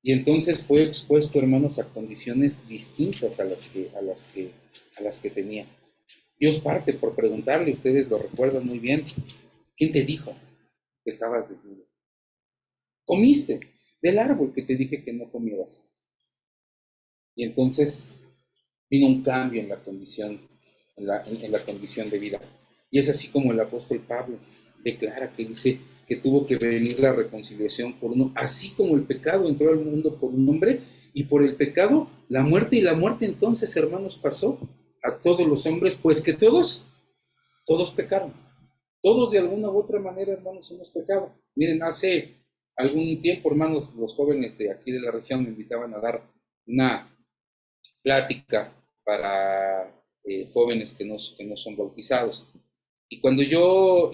Y entonces fue expuesto, hermanos, a condiciones distintas a las que tenía. Dios parte por preguntarle, ustedes lo recuerdan muy bien, ¿quién te dijo que estabas desnudo? Comiste del árbol que te dije que no comieras. Y entonces vino un cambio en la condición, en la condición de vida. Y es así como el apóstol Pablo declara, que dice que tuvo que venir la reconciliación por uno, así como el pecado entró al mundo por un hombre, y por el pecado la muerte, y la muerte entonces, hermanos, pasó a todos los hombres, pues que todos pecaron. Todos de alguna u otra manera, hermanos, hemos pecado. Miren, hace algún tiempo, hermanos, los jóvenes de aquí de la región me invitaban a dar una plática para jóvenes que no son bautizados. Y cuando yo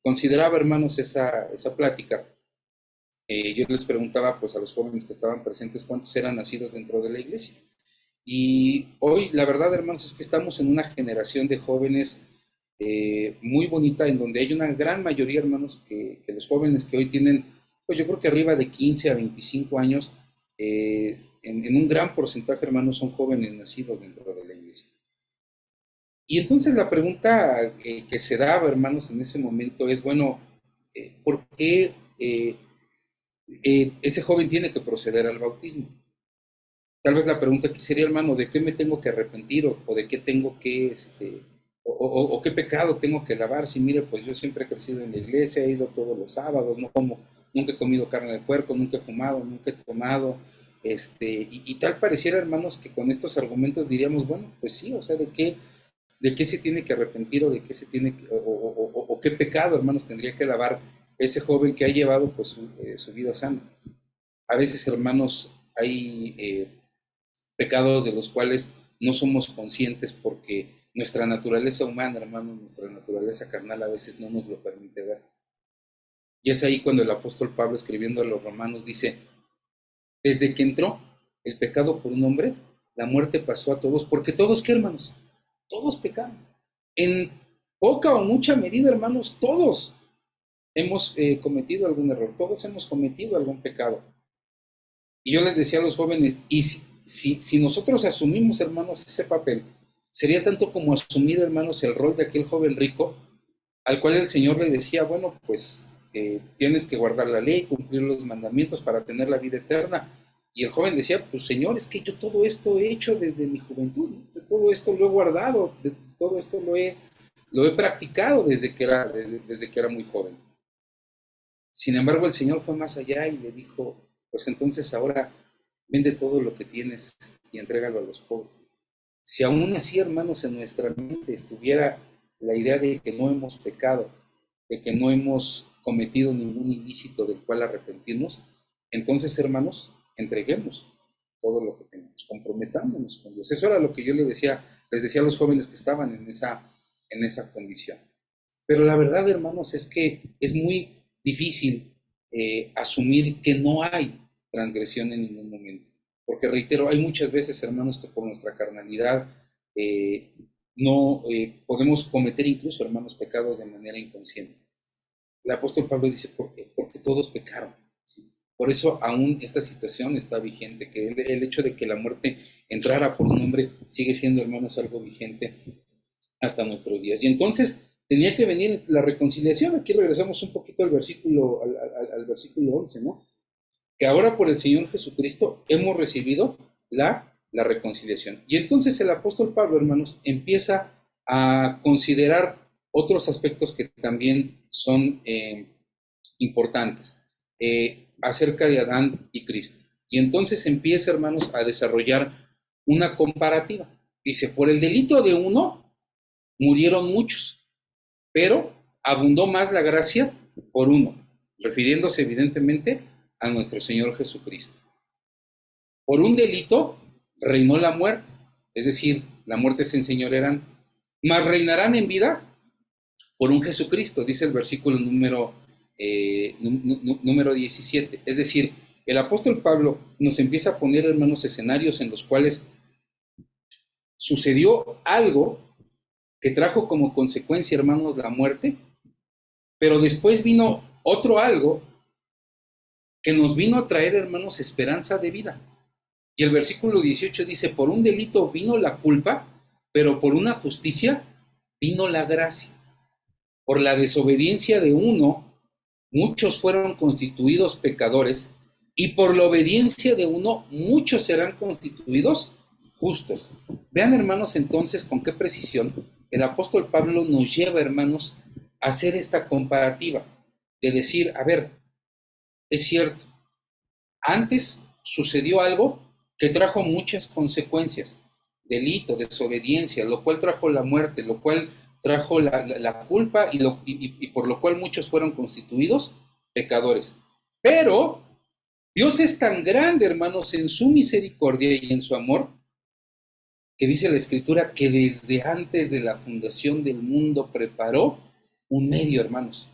consideraba, hermanos, esa plática, yo les preguntaba pues a los jóvenes que estaban presentes cuántos eran nacidos dentro de la iglesia. Y hoy, la verdad, hermanos, es que estamos en una generación de jóvenes muy bonita, en donde hay una gran mayoría, hermanos, que los jóvenes que hoy tienen, pues yo creo que arriba de 15 a 25 años, en un gran porcentaje, hermanos, son jóvenes nacidos dentro de la iglesia. Y entonces la pregunta que se daba, hermanos, en ese momento es, bueno, ¿por qué ese joven tiene que proceder al bautismo? Tal vez la pregunta aquí sería, hermano, ¿de qué me tengo que arrepentir o de qué tengo que, o qué pecado tengo que lavar? Si mire, pues yo siempre he crecido en la iglesia, he ido todos los sábados, nunca he comido carne de puerco, nunca he fumado, nunca he tomado, y tal pareciera, hermanos, que con estos argumentos diríamos, bueno, pues sí, o sea, ¿de qué se tiene que arrepentir o de qué se tiene que, o qué pecado, hermanos, tendría que lavar ese joven que ha llevado pues su vida sana? A veces, hermanos, hay pecados de los cuales no somos conscientes porque nuestra naturaleza humana, hermanos, nuestra naturaleza carnal a veces no nos lo permite ver. Y es ahí cuando el apóstol Pablo, escribiendo a los romanos, dice, desde que entró el pecado por un hombre, la muerte pasó a todos, porque todos, ¿qué, hermanos? Todos pecaron. En poca o mucha medida, hermanos, todos hemos cometido algún error, todos hemos cometido algún pecado. Y yo les decía a los jóvenes, y si nosotros asumimos, hermanos, ese papel, sería tanto como asumir, hermanos, el rol de aquel joven rico, al cual el Señor le decía, bueno, pues tienes que guardar la ley, cumplir los mandamientos para tener la vida eterna. Y el joven decía, pues Señor, es que yo todo esto he hecho desde mi juventud, ¿no? Todo esto lo he guardado, todo esto lo he practicado desde que era muy joven. Sin embargo, el Señor fue más allá y le dijo, pues entonces ahora vende todo lo que tienes y entrégalo a los pobres. Si aún así, hermanos, en nuestra mente estuviera la idea de que no hemos pecado, de que no hemos cometido ningún ilícito del cual arrepentirnos, entonces, hermanos, entreguemos todo lo que tenemos, comprometámonos con Dios. Eso era lo que yo les decía a los jóvenes que estaban en esa condición. Pero la verdad, hermanos, es que es muy difícil asumir que no hay transgresión en ningún momento. Porque reitero, hay muchas veces, hermanos, que por nuestra carnalidad no podemos cometer incluso, hermanos, pecados de manera inconsciente. El apóstol Pablo dice, porque todos pecaron, ¿sí? Por eso aún esta situación está vigente, que el hecho de que la muerte entrara por un hombre sigue siendo, hermanos, algo vigente hasta nuestros días. Y entonces tenía que venir la reconciliación. Aquí regresamos un poquito al versículo 11, ¿no? Que ahora por el Señor Jesucristo hemos recibido la reconciliación. Y entonces el apóstol Pablo, hermanos, empieza a considerar otros aspectos que también son importantes acerca de Adán y Cristo. Y entonces empieza, hermanos, a desarrollar una comparativa. Dice, por el delito de uno murieron muchos, pero abundó más la gracia por uno, refiriéndose evidentemente a nuestro Señor Jesucristo. Por un delito reinó la muerte, es decir, la muerte se enseñorearán, mas reinarán en vida por un Jesucristo, dice el versículo número 17. Es decir, el apóstol Pablo nos empieza a poner, hermanos, escenarios en los cuales sucedió algo que trajo como consecuencia, hermanos, la muerte, pero después vino otro algo que nos vino a traer, hermanos, esperanza de vida. Y el versículo 18 dice, por un delito vino la culpa, pero por una justicia vino la gracia. Por la desobediencia de uno, muchos fueron constituidos pecadores, y por la obediencia de uno, muchos serán constituidos justos. Vean, hermanos, entonces con qué precisión el apóstol Pablo nos lleva, hermanos, a hacer esta comparativa, de decir, a ver, es cierto, antes sucedió algo que trajo muchas consecuencias, delito, desobediencia, lo cual trajo la muerte, lo cual trajo la culpa y por lo cual muchos fueron constituidos pecadores. Pero Dios es tan grande, hermanos, en su misericordia y en su amor, que dice la Escritura que desde antes de la fundación del mundo preparó un medio, hermanos.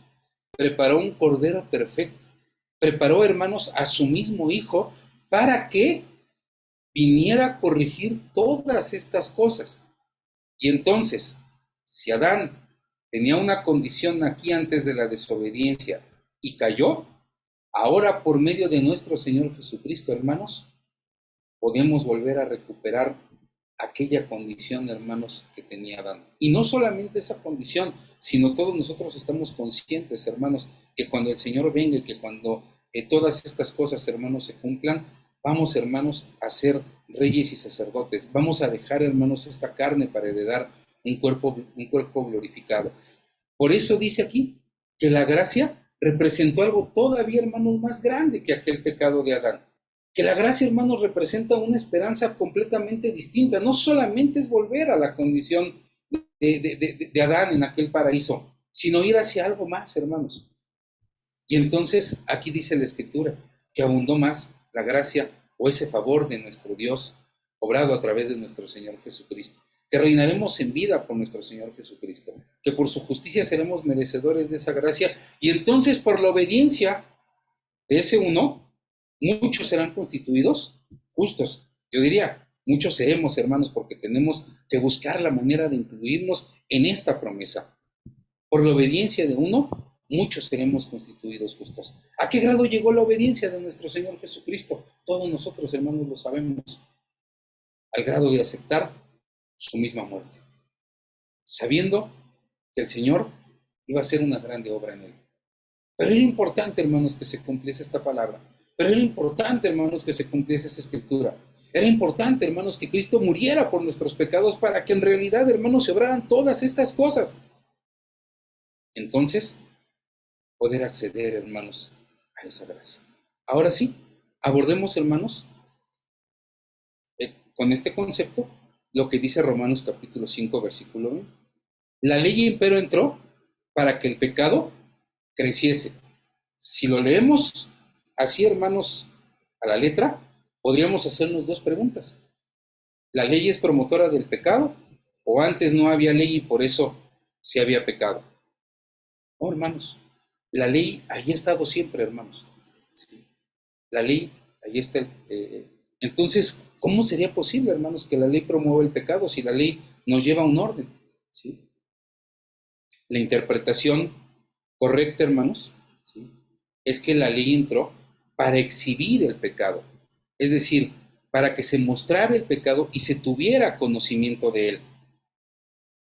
Preparó un cordero perfecto. Preparó, hermanos, a su mismo Hijo para que viniera a corregir todas estas cosas. Y entonces, si Adán tenía una condición aquí antes de la desobediencia y cayó, ahora por medio de nuestro Señor Jesucristo, hermanos, podemos volver a recuperar aquella condición, hermanos, que tenía Adán. Y no solamente esa condición, sino todos nosotros estamos conscientes, hermanos, que cuando el Señor venga y que cuando todas estas cosas, hermanos, se cumplan, vamos, hermanos, a ser reyes y sacerdotes. Vamos a dejar, hermanos, esta carne para heredar un cuerpo glorificado. Por eso dice aquí que la gracia representó algo todavía, hermanos, más grande que aquel pecado de Adán. Que la gracia, hermanos, representa una esperanza completamente distinta. No solamente es volver a la condición de Adán en aquel paraíso, sino ir hacia algo más, hermanos. Y entonces aquí dice la Escritura que abundó más la gracia o ese favor de nuestro Dios obrado a través de nuestro Señor Jesucristo, que reinaremos en vida por nuestro Señor Jesucristo, que por su justicia seremos merecedores de esa gracia, y entonces por la obediencia de ese uno, muchos serán constituidos justos. Yo diría, muchos seremos, hermanos, porque tenemos que buscar la manera de incluirnos en esta promesa. Por la obediencia de uno, muchos seremos constituidos justos. ¿A qué grado llegó la obediencia de nuestro Señor Jesucristo? Todos nosotros, hermanos, lo sabemos. Al grado de aceptar su misma muerte, sabiendo que el Señor iba a hacer una grande obra en él. Pero era importante, hermanos, que se cumpliese esta palabra. Pero era importante, hermanos, que se cumpliese esa Escritura. Era importante, hermanos, que Cristo muriera por nuestros pecados para que en realidad, hermanos, se obraran todas estas cosas. Entonces, poder acceder, hermanos, a esa gracia. Ahora sí, abordemos, hermanos, con este concepto, lo que dice Romanos capítulo 5, versículo 20. La ley, empero, entró para que el pecado creciese. Si lo leemos así, hermanos, a la letra, podríamos hacernos dos preguntas. ¿La ley es promotora del pecado? ¿O antes no había ley y por eso sí había pecado? No, hermanos, la ley ahí ha estado siempre, hermanos. ¿Sí? La ley, ahí está. Entonces, ¿cómo sería posible, hermanos, que la ley promueva el pecado si la ley nos lleva a un orden? ¿Sí? La interpretación correcta, hermanos, ¿sí?, es que la ley entró para exhibir el pecado, es decir, para que se mostrara el pecado y se tuviera conocimiento de él.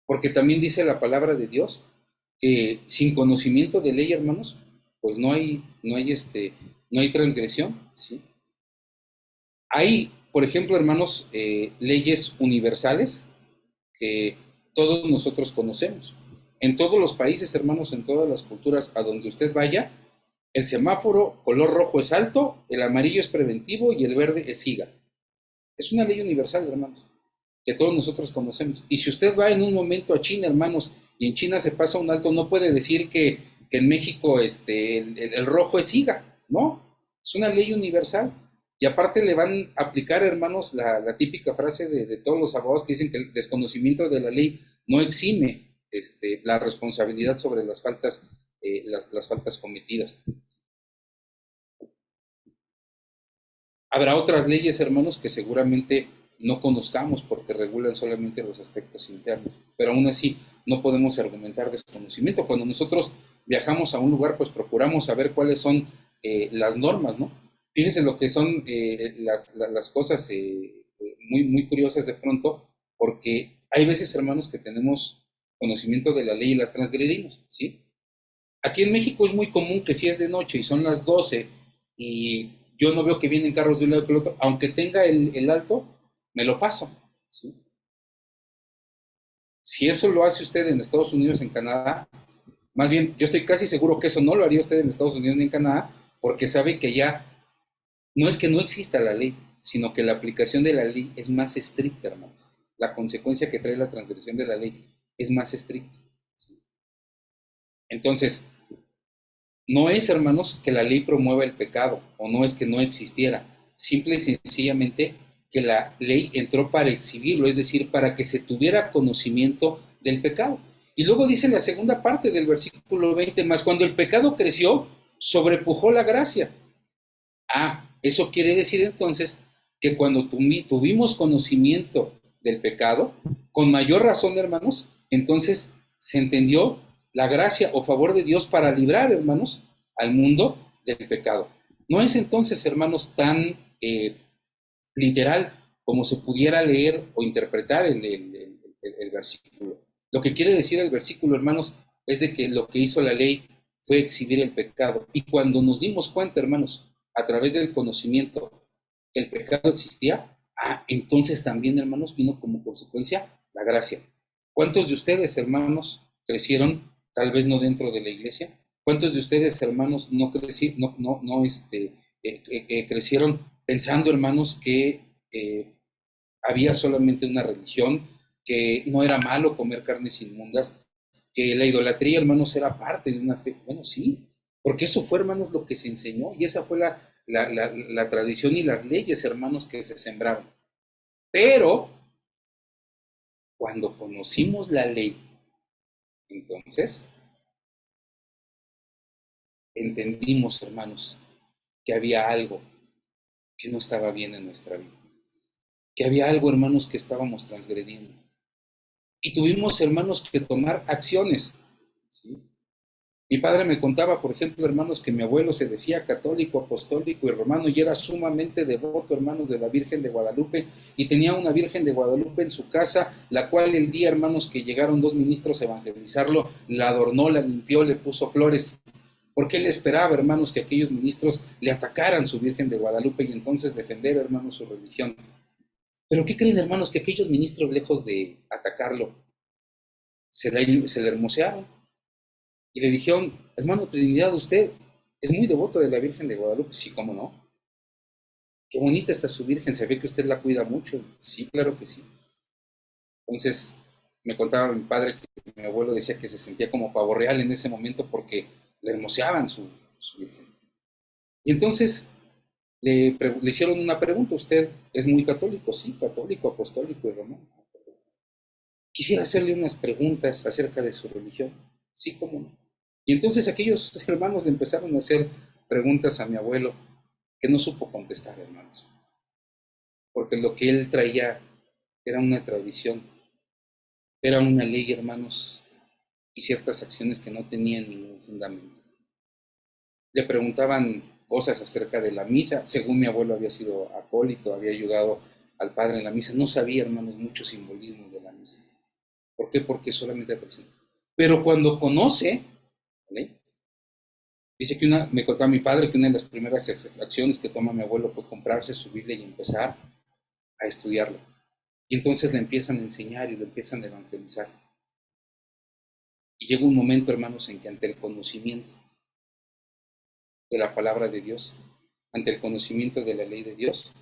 Porque también dice la palabra de Dios que sin conocimiento de ley, hermanos, pues no hay transgresión, ¿sí? Hay, por ejemplo, hermanos, leyes universales que todos nosotros conocemos. En todos los países, hermanos, en todas las culturas a donde usted vaya, el semáforo color rojo es alto, el amarillo es preventivo y el verde es siga. Es una ley universal, hermanos, que todos nosotros conocemos. Y si usted va en un momento a China, hermanos, y en China se pasa un alto, no puede decir que en México el rojo es siga, ¿no? Es una ley universal. Y aparte le van a aplicar, hermanos, la típica frase de todos los abogados que dicen que el desconocimiento de la ley no exime la responsabilidad sobre las faltas cometidas. Habrá otras leyes, hermanos, que seguramente no conozcamos porque regulan solamente los aspectos internos, pero aún así no podemos argumentar desconocimiento. Cuando nosotros viajamos a un lugar, pues procuramos saber cuáles son las normas, ¿no? Fíjense lo que son las cosas muy curiosas de pronto, porque hay veces, hermanos, que tenemos conocimiento de la ley y las transgredimos, ¿sí? Aquí en México es muy común que si es de noche y son las 12 y yo no veo que vienen carros de un lado y del otro, aunque tenga el alto, me lo paso, ¿sí? Si eso lo hace usted en Estados Unidos, en Canadá, más bien, yo estoy casi seguro que eso no lo haría usted en Estados Unidos ni en Canadá, porque sabe que ya no es que no exista la ley, sino que la aplicación de la ley es más estricta, hermanos. La consecuencia que trae la transgresión de la ley es más estricta, ¿sí? Entonces, no es, hermanos, que la ley promueva el pecado, o no es que no existiera, simple y sencillamente que la ley entró para exhibirlo, es decir, para que se tuviera conocimiento del pecado. Y luego dice la segunda parte del versículo 20, más cuando el pecado creció, sobrepujó la gracia. Eso quiere decir entonces que cuando tuvimos conocimiento del pecado, con mayor razón, hermanos, entonces se entendió la gracia o favor de Dios para librar, hermanos, al mundo del pecado. No es entonces, hermanos, tan literal como se pudiera leer o interpretar el versículo. Lo que quiere decir el versículo, hermanos, es de que lo que hizo la ley fue exhibir el pecado. Y cuando nos dimos cuenta, hermanos, a través del conocimiento que el pecado existía, entonces también, hermanos, vino como consecuencia la gracia. ¿Cuántos de ustedes, hermanos, crecieron, tal vez no dentro de la iglesia? ¿Cuántos de ustedes, hermanos, crecieron pensando, hermanos, que había solamente una religión, que no era malo comer carnes inmundas, que la idolatría, hermanos, era parte de una fe? Bueno, sí, porque eso fue, hermanos, lo que se enseñó, y esa fue la tradición y las leyes, hermanos, que se sembraron. Pero cuando conocimos la ley, entonces entendimos, hermanos, que había algo que no estaba bien en nuestra vida, que había algo, hermanos, que estábamos transgrediendo. Y tuvimos, hermanos, que tomar acciones, ¿sí? Mi padre me contaba, por ejemplo, hermanos, que mi abuelo se decía católico, apostólico y romano y era sumamente devoto, hermanos, de la Virgen de Guadalupe, y tenía una Virgen de Guadalupe en su casa, la cual el día, hermanos, que llegaron 2 ministros a evangelizarlo, la adornó, la limpió, le puso flores, porque él esperaba, hermanos, que aquellos ministros le atacaran su Virgen de Guadalupe y entonces defender, hermanos, su religión. Pero ¿qué creen, hermanos? Que aquellos ministros, lejos de atacarlo, se le hermosearon y le dijeron: hermano Trinidad, usted es muy devoto de la Virgen de Guadalupe. Sí, ¿cómo no? Qué bonita está su Virgen, se ve que usted la cuida mucho. Sí, claro que sí. Entonces me contaba mi padre que mi abuelo decía que se sentía como pavo real en ese momento porque le hermoseaban su Virgen. Y entonces le hicieron una pregunta: ¿usted es muy católico? Sí, católico, apostólico y romano. Quisiera hacerle unas preguntas acerca de su religión. Sí, cómo no. Y entonces aquellos hermanos le empezaron a hacer preguntas a mi abuelo que no supo contestar, hermanos. Porque lo que él traía era una tradición, era una ley, hermanos, y ciertas acciones que no tenían ningún fundamento. Le preguntaban cosas acerca de la misa. Según mi abuelo había sido acólito, había ayudado al padre en la misa. No sabía, hermanos, muchos simbolismos de la misa. ¿Por qué? Porque solamente presenta. Pero cuando conoce, ¿vale? Dice que me contaba mi padre que una de las primeras acciones que toma mi abuelo fue comprarse su Biblia y empezar a estudiarlo. Y entonces le empiezan a enseñar y le empiezan a evangelizar. Y llega un momento, hermanos, en que ante el conocimiento de la palabra de Dios, ante el conocimiento de la ley de Dios,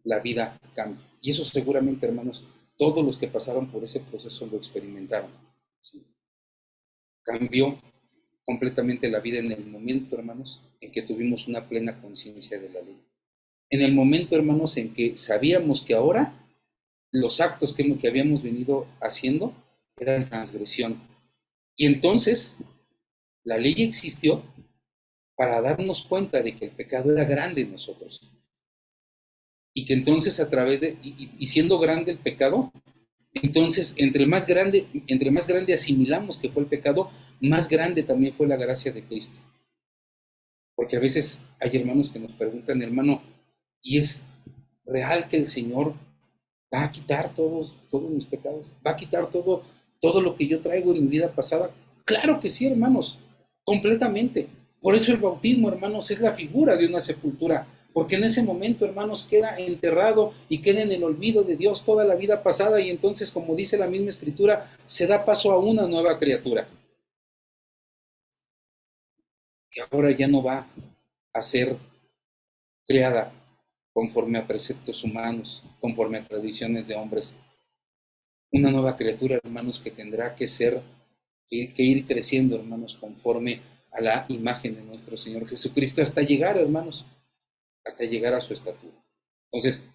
la vida cambia. Y eso seguramente, hermanos, todos los que pasaron por ese proceso lo experimentaron, ¿sí? Cambió completamente la vida en el momento, hermanos, en que tuvimos una plena conciencia de la ley. En el momento, hermanos, en que sabíamos que ahora los actos que habíamos venido haciendo eran transgresión. Y entonces la ley existió para darnos cuenta de que el pecado era grande en nosotros. Y que entonces a través de, y siendo grande el pecado, entonces entre más grande asimilamos que fue el pecado, más grande también fue la gracia de Cristo. Porque a veces hay hermanos que nos preguntan, hermano, ¿y es real que el Señor va a quitar todos mis pecados? ¿Va a quitar todo lo que yo traigo en mi vida pasada? Claro que sí, hermanos, completamente. Por eso el bautismo, hermanos, es la figura de una sepultura, porque en ese momento, hermanos, queda enterrado y queda en el olvido de Dios toda la vida pasada, y entonces, como dice la misma Escritura, se da paso a una nueva criatura, que ahora ya no va a ser creada conforme a preceptos humanos, conforme a tradiciones de hombres. Una nueva criatura, hermanos, que tendrá que ir creciendo, hermanos, conforme a la imagen de nuestro Señor Jesucristo, hasta llegar, hermanos, hasta llegar a su estatura. Entonces,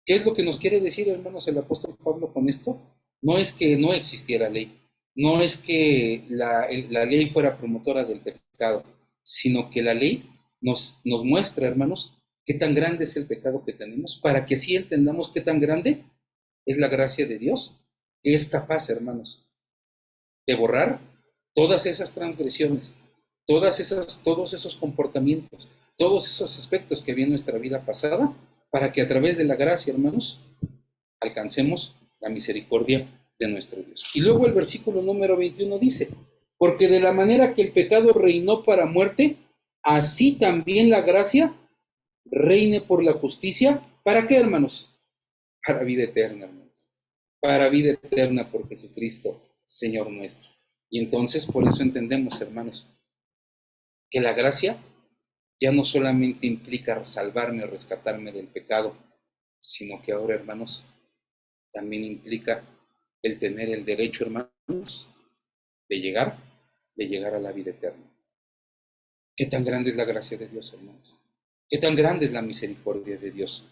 ¿qué es lo que nos quiere decir, hermanos, el apóstol Pablo con esto? No es que no existiera ley, no es que la ley fuera promotora del pecado, sino que la ley nos muestra, hermanos, qué tan grande es el pecado que tenemos, para que así entendamos qué tan grande es la gracia de Dios, que es capaz, hermanos, de borrar todas esas transgresiones, todos esos comportamientos, todos esos aspectos que había en nuestra vida pasada, para que a través de la gracia, hermanos, alcancemos la misericordia de nuestro Dios. Y luego el versículo número 21 dice, porque de la manera que el pecado reinó para muerte, así también la gracia reine por la justicia. ¿Para qué, hermanos? Para vida eterna, hermanos. Para vida eterna por Jesucristo, Señor nuestro. Y entonces por eso entendemos, hermanos, que la gracia ya no solamente implica salvarme o rescatarme del pecado, sino que ahora, hermanos, también implica el tener el derecho, hermanos, de llegar a la vida eterna. ¿Qué tan grande es la gracia de Dios, hermanos? ¿Qué tan grande es la misericordia de Dios?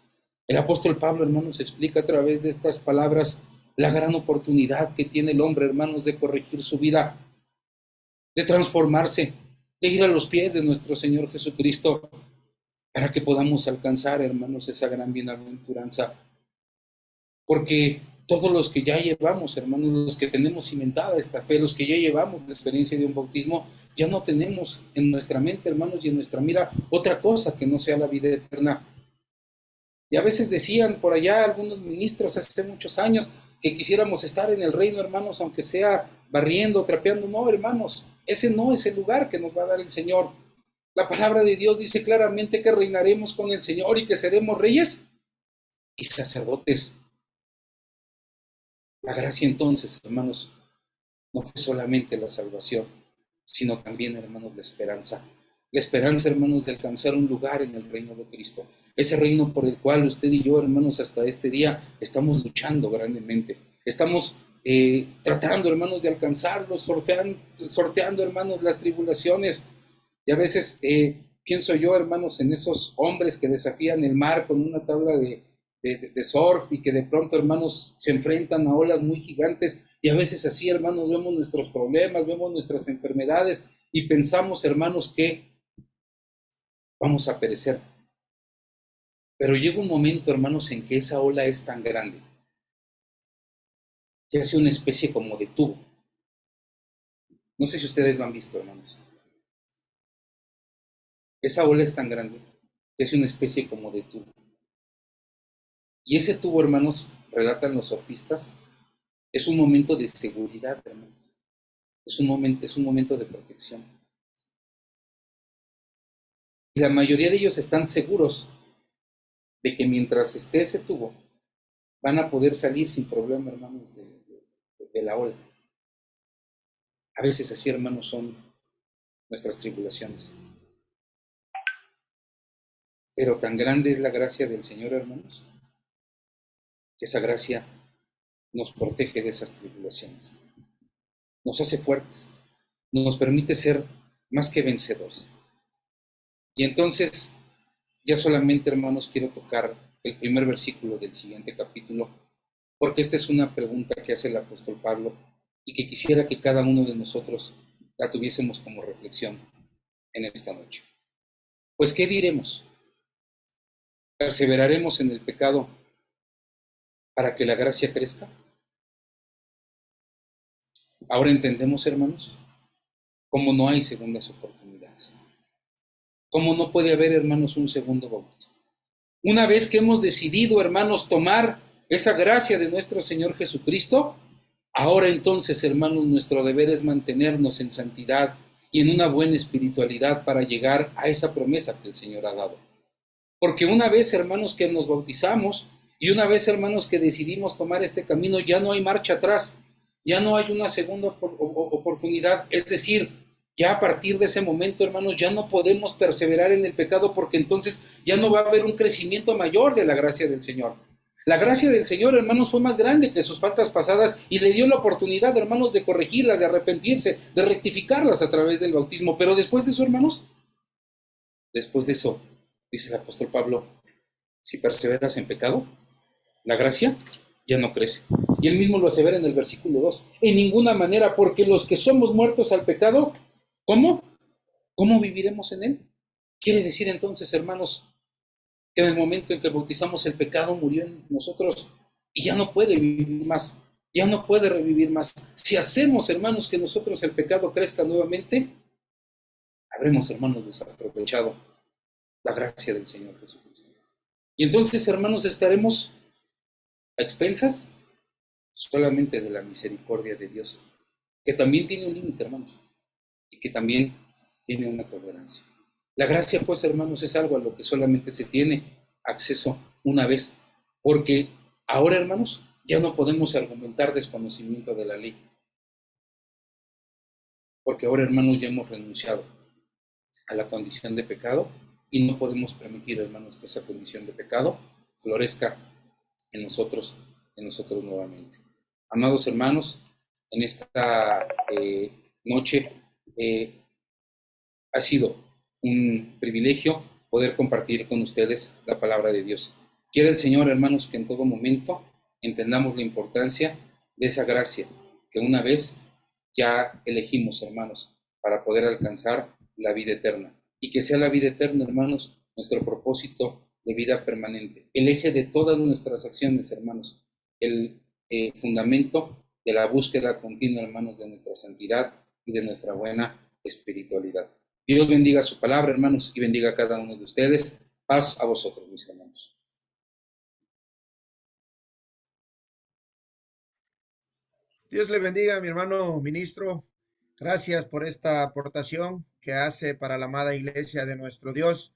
El apóstol Pablo, hermanos, explica a través de estas palabras la gran oportunidad que tiene el hombre, hermanos, de corregir su vida, de transformarse, de ir a los pies de nuestro Señor Jesucristo, para que podamos alcanzar, hermanos, esa gran bienaventuranza. Porque todos los que ya llevamos, hermanos, los que tenemos cimentada esta fe, los que ya llevamos la experiencia de un bautismo, ya no tenemos en nuestra mente, hermanos, y en nuestra mira otra cosa que no sea la vida eterna. Y a veces decían por allá algunos ministros hace muchos años que quisiéramos estar en el reino, hermanos, aunque sea barriendo, trapeando. No, hermanos, ese no es el lugar que nos va a dar el Señor. La palabra de Dios dice claramente que reinaremos con el Señor y que seremos reyes y sacerdotes. La gracia entonces, hermanos, no fue solamente la salvación, sino también, hermanos, la esperanza. La esperanza, hermanos, de alcanzar un lugar en el reino de Cristo. Ese reino por el cual usted y yo, hermanos, hasta este día estamos luchando grandemente. Estamos tratando, hermanos, de alcanzarlo, sorteando, hermanos, las tribulaciones. Y a veces pienso yo, hermanos, en esos hombres que desafían el mar con una tabla de surf y que de pronto, hermanos, se enfrentan a olas muy gigantes, y a veces así, hermanos, vemos nuestros problemas, vemos nuestras enfermedades y pensamos, hermanos, que vamos a perecer. Pero llega un momento, hermanos, en que esa ola es tan grande que hace una especie como de tubo. No sé si ustedes lo han visto, hermanos. Esa ola es tan grande que hace una especie como de tubo. Y ese tubo, hermanos, relatan los surfistas, es un momento de seguridad, hermanos. Es un momento de protección. Y la mayoría de ellos están seguros de que mientras esté ese tubo, van a poder salir sin problema, hermanos, de la ola. A veces así, hermanos, son nuestras tribulaciones. Pero tan grande es la gracia del Señor, hermanos, que esa gracia nos protege de esas tribulaciones. Nos hace fuertes, nos permite ser más que vencedores. Y entonces, ya solamente, hermanos, quiero tocar el primer versículo del siguiente capítulo, porque esta es una pregunta que hace el apóstol Pablo y que quisiera que cada uno de nosotros la tuviésemos como reflexión en esta noche. Pues, ¿qué diremos? ¿Perseveraremos en el pecado para que la gracia crezca? Ahora entendemos, hermanos, cómo no hay segundas oportunidades. ¿cómo no puede haber, hermanos, un segundo bautismo? Una vez que hemos decidido, hermanos, tomar esa gracia de nuestro Señor Jesucristo, ahora entonces, hermanos, nuestro deber es mantenernos en santidad y en una buena espiritualidad para llegar a esa promesa que el Señor ha dado. Porque una vez, hermanos, que nos bautizamos y una vez, hermanos, que decidimos tomar este camino, ya no hay marcha atrás, ya no hay una segunda oportunidad. Es decir, ya a partir de ese momento, hermanos, ya no podemos perseverar en el pecado, porque entonces ya no va a haber un crecimiento mayor de la gracia del Señor. La gracia del Señor, hermanos, fue más grande que sus faltas pasadas y le dio la oportunidad, hermanos, de corregirlas, de arrepentirse, de rectificarlas a través del bautismo. Pero después de eso, hermanos, después de eso, dice el apóstol Pablo, si perseveras en pecado, la gracia ya no crece. Y él mismo lo asevera en el versículo 2. En ninguna manera, porque los que somos muertos al pecado, ¿cómo? ¿Cómo viviremos en él? Quiere decir entonces, hermanos, que en el momento en que bautizamos el pecado murió en nosotros y ya no puede vivir más, ya no puede revivir más. Si hacemos, hermanos, que nosotros el pecado crezca nuevamente, habremos, hermanos, desaprovechado la gracia del Señor Jesucristo. Y entonces, hermanos, estaremos a expensas solamente de la misericordia de Dios, que también tiene un límite, hermanos, y que también tiene una tolerancia. La gracia, pues, hermanos, es algo a lo que solamente se tiene acceso una vez, porque ahora, hermanos, ya no podemos argumentar desconocimiento de la ley, porque ahora, hermanos, ya hemos renunciado a la condición de pecado y no podemos permitir, hermanos, que esa condición de pecado florezca en nosotros nuevamente. Amados hermanos, en esta noche ha sido un privilegio poder compartir con ustedes la palabra de Dios. Quiere el Señor, hermanos, que en todo momento entendamos la importancia de esa gracia que una vez ya elegimos, hermanos, para poder alcanzar la vida eterna. Y que sea la vida eterna, hermanos, nuestro propósito de vida permanente. El eje de todas nuestras acciones, hermanos. El fundamento de la búsqueda continua, hermanos, de nuestra santidad y de nuestra buena espiritualidad. Dios bendiga su palabra, hermanos, y bendiga a cada uno de ustedes. Paz a vosotros, mis hermanos. Dios le bendiga, mi hermano ministro. Gracias por esta aportación que hace para la amada iglesia de nuestro Dios.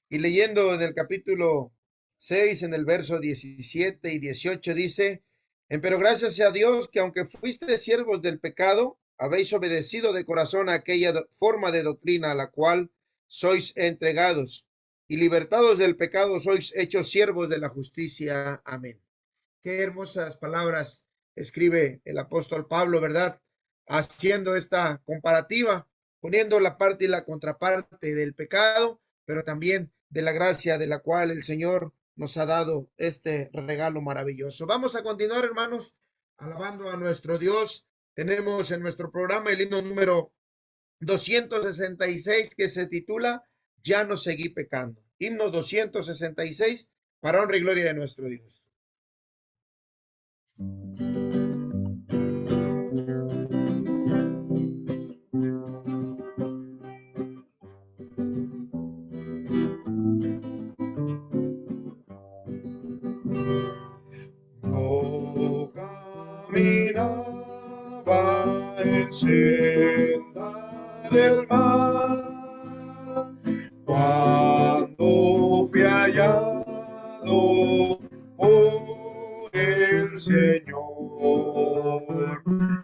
Y leyendo en el capítulo 6, en el verso 17 y 18, dice: Pero gracias sea a Dios que aunque fuiste siervos del pecado, habéis obedecido de corazón a aquella forma de doctrina a la cual sois entregados, y libertados del pecado sois hechos siervos de la justicia. Amén. Qué hermosas palabras escribe el apóstol Pablo, ¿verdad? Haciendo esta comparativa, poniendo la parte y la contraparte del pecado, pero también de la gracia de la cual el Señor nos ha dado este regalo maravilloso. Vamos a continuar, hermanos, alabando a nuestro Dios. Tenemos en nuestro programa el himno número 266 que se titula Ya no seguí pecando. Himno 266 para honra y gloria de nuestro Dios. No caminaba en senda del mal cuando fui hallado por el Señor,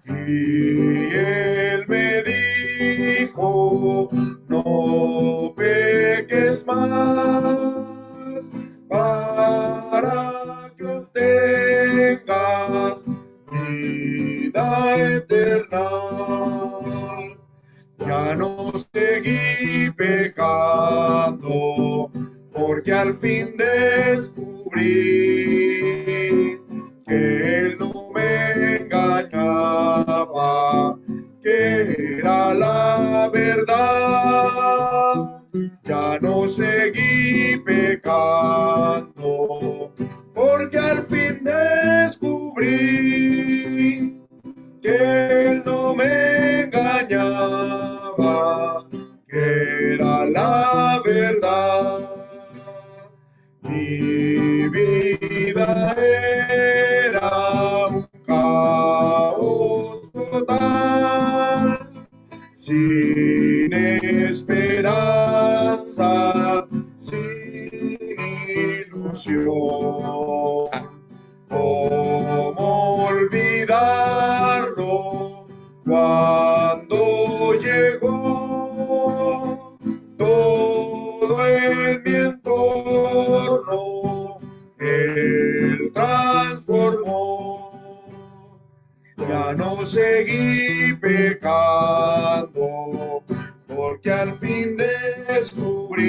y Él me dijo: no peques más, para que obtengas vida eterna. Ya no seguí pecando, porque al fin descubrí que Él no me engañaba, que era la verdad. Ya no seguí pecando, porque al fin descubrí que Él no me engañaba, que era la verdad. Mi vida era un caos total, sin esperanza, sin ilusión. ¿Cómo olvidarlo cuando llegó? Todo en mi entorno Él transformó. Ya no seguí pecando, porque al fin descubrí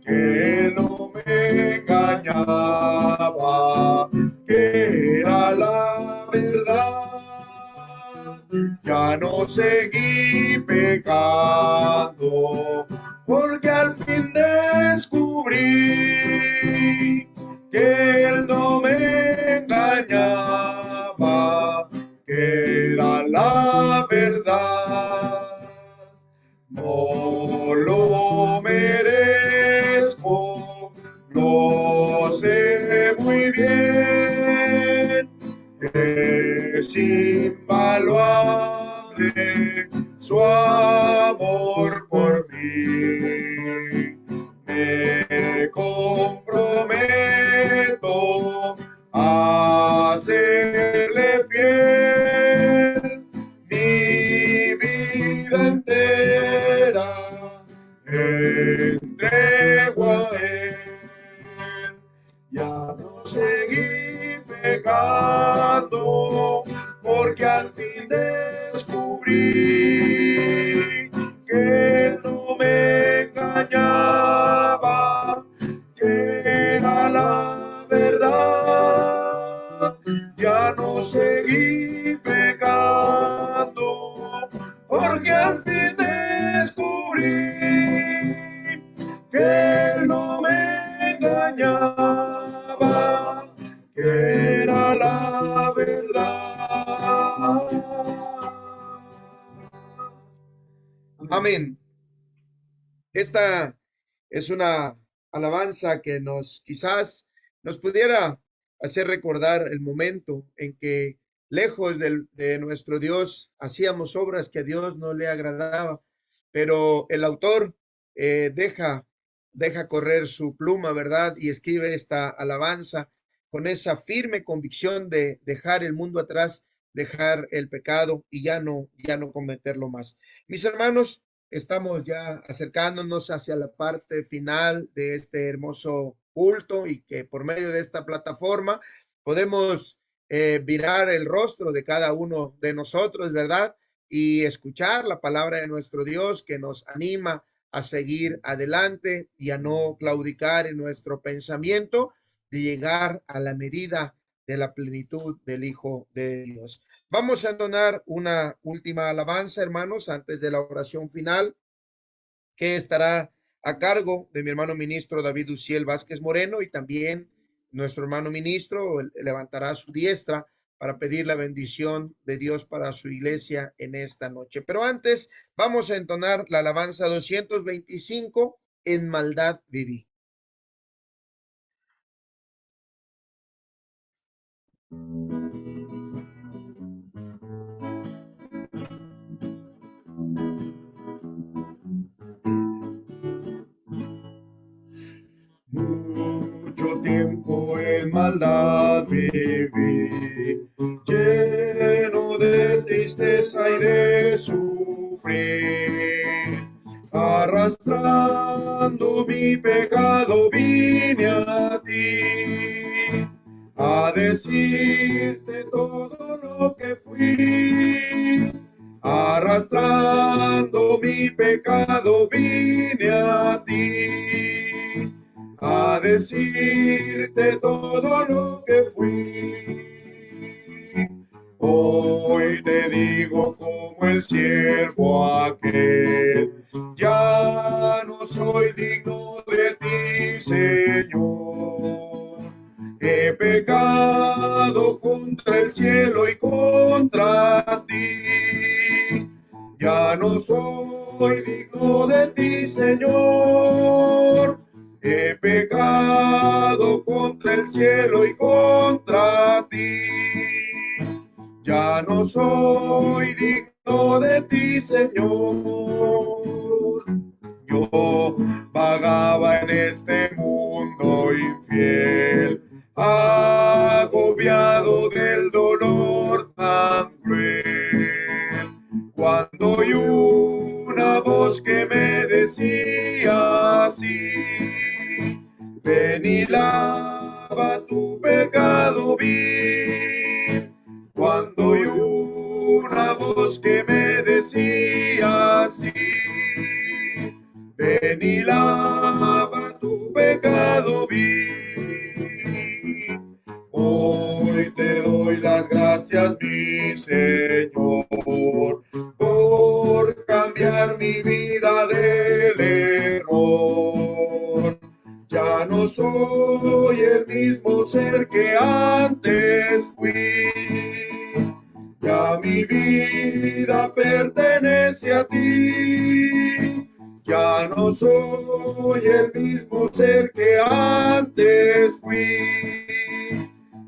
que Él no me engañaba, que era la verdad. Ya no seguí pecando, porque al fin descubrí que Él no me engañaba, que era la verdad. No lo merezco, lo sé muy bien, es invaluable su amor por mí. Me comprometo a serle fiel mi vida entera, entrego a Él. Ya no seguí pecando, porque al fin descubrí que Él no me engañaba, que era la verdad. Ya no seguí pecando, porque al fin descubrí que Él no me engañaba, que era la verdad. Amén. Esta es una alabanza que quizás nos pudiera hacer recordar el momento en que lejos de nuestro Dios hacíamos obras que a Dios no le agradaba, pero el autor deja correr su pluma, ¿verdad? Y escribe esta alabanza con esa firme convicción de dejar el mundo atrás, dejar el pecado y ya no cometerlo más. Mis hermanos, estamos ya acercándonos hacia la parte final de este hermoso culto y que por medio de esta plataforma podemos mirar el rostro de cada uno de nosotros, ¿verdad? Y escuchar la palabra de nuestro Dios que nos anima a seguir adelante y a no claudicar en nuestro pensamiento de llegar a la medida de la plenitud del Hijo de Dios. Vamos a entonar una última alabanza, hermanos, antes de la oración final, que estará a cargo de mi hermano ministro David Uciel Vázquez Moreno, y también nuestro hermano ministro levantará su diestra para pedir la bendición de Dios para su iglesia en esta noche. Pero antes vamos a entonar la alabanza 225, En maldad viví. Mucho tiempo en maldad viví, lleno de tristeza y de sufrir. Arrastrando mi pecado vine a ti, a decirte todo lo que fui. Arrastrando mi pecado vine a ti, a decirte todo lo que fui. Hoy te digo como el siervo aquel, ya no soy digno de ti, Señor. He pecado contra el cielo y contra ti. Ya no soy digno de ti, Señor. He he pecado contra el cielo y contra ti. Ya no soy digno de ti, Señor. Yo vagaba en este mundo infiel, agobiado del dolor tan cruel. Cuando oí una voz que me decía así: ven y lava tu pecado vil. Cuando oí una voz que me decía así: ven y lava tu pecado vil. Hoy te doy las gracias, mi Señor, por cambiar mi vida del error. Ya no soy el mismo ser que antes fui. Ya mi vida pertenece a ti. Ya no soy el mismo ser que antes fui.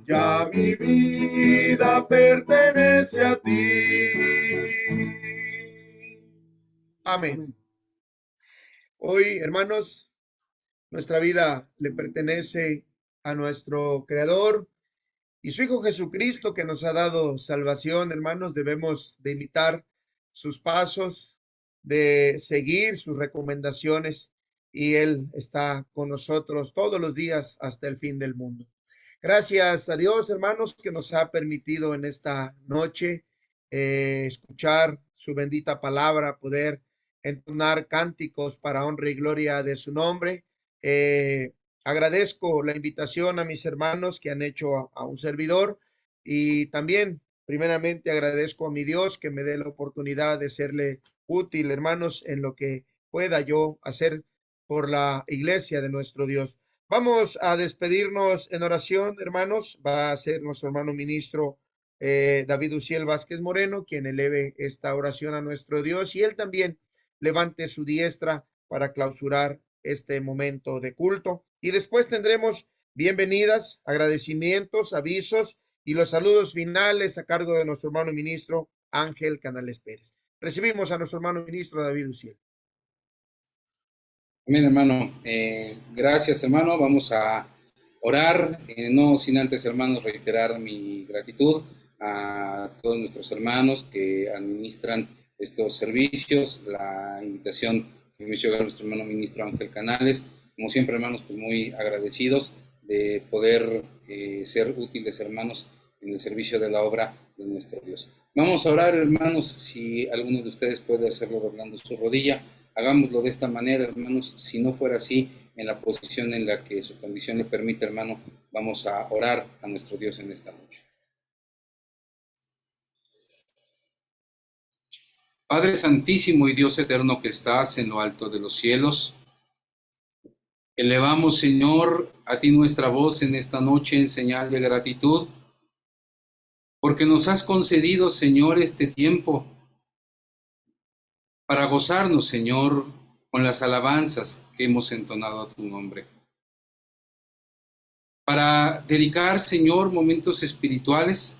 Ya mi vida pertenece a ti. Amén. Hoy, hermanos, nuestra vida le pertenece a nuestro Creador y su Hijo Jesucristo, que nos ha dado salvación. Hermanos, debemos de imitar sus pasos, de seguir sus recomendaciones, y Él está con nosotros todos los días hasta el fin del mundo. Gracias a Dios, hermanos, que nos ha permitido en esta noche escuchar su bendita palabra, poder entonar cánticos para honra y gloria de su nombre. Agradezco la invitación a mis hermanos que han hecho a un servidor, y también primeramente agradezco a mi Dios que me dé la oportunidad de serle útil, hermanos, en lo que pueda yo hacer por la iglesia de nuestro Dios. Vamos a despedirnos en oración, hermanos. Va a ser nuestro hermano ministro David Uciel Vázquez Moreno quien eleve esta oración a nuestro Dios, y él también levante su diestra para clausurar este momento de culto. Y después tendremos bienvenidas, agradecimientos, avisos y los saludos finales a cargo de nuestro hermano ministro Ángel Canales Pérez. Recibimos a nuestro hermano ministro David Uciel. Amén, hermano. Gracias, hermano. Vamos a orar, no sin antes, hermanos, reiterar mi gratitud a todos nuestros hermanos que administran estos servicios, la invitación que me hizo nuestro hermano ministro Ángel Canales. Como siempre, hermanos, pues muy agradecidos de poder ser útiles, hermanos, en el servicio de la obra de nuestro Dios. Vamos a orar, hermanos. Si alguno de ustedes puede hacerlo doblando su rodilla, hagámoslo de esta manera, hermanos. Si no fuera así, en la posición en la que su condición le permite, hermano, vamos a orar a nuestro Dios en esta noche. Padre Santísimo y Dios eterno que estás en lo alto de los cielos, elevamos, Señor, a ti nuestra voz en esta noche en señal de gratitud, porque nos has concedido, Señor, este tiempo para gozarnos, Señor, con las alabanzas que hemos entonado a tu nombre. Para dedicar, Señor, momentos espirituales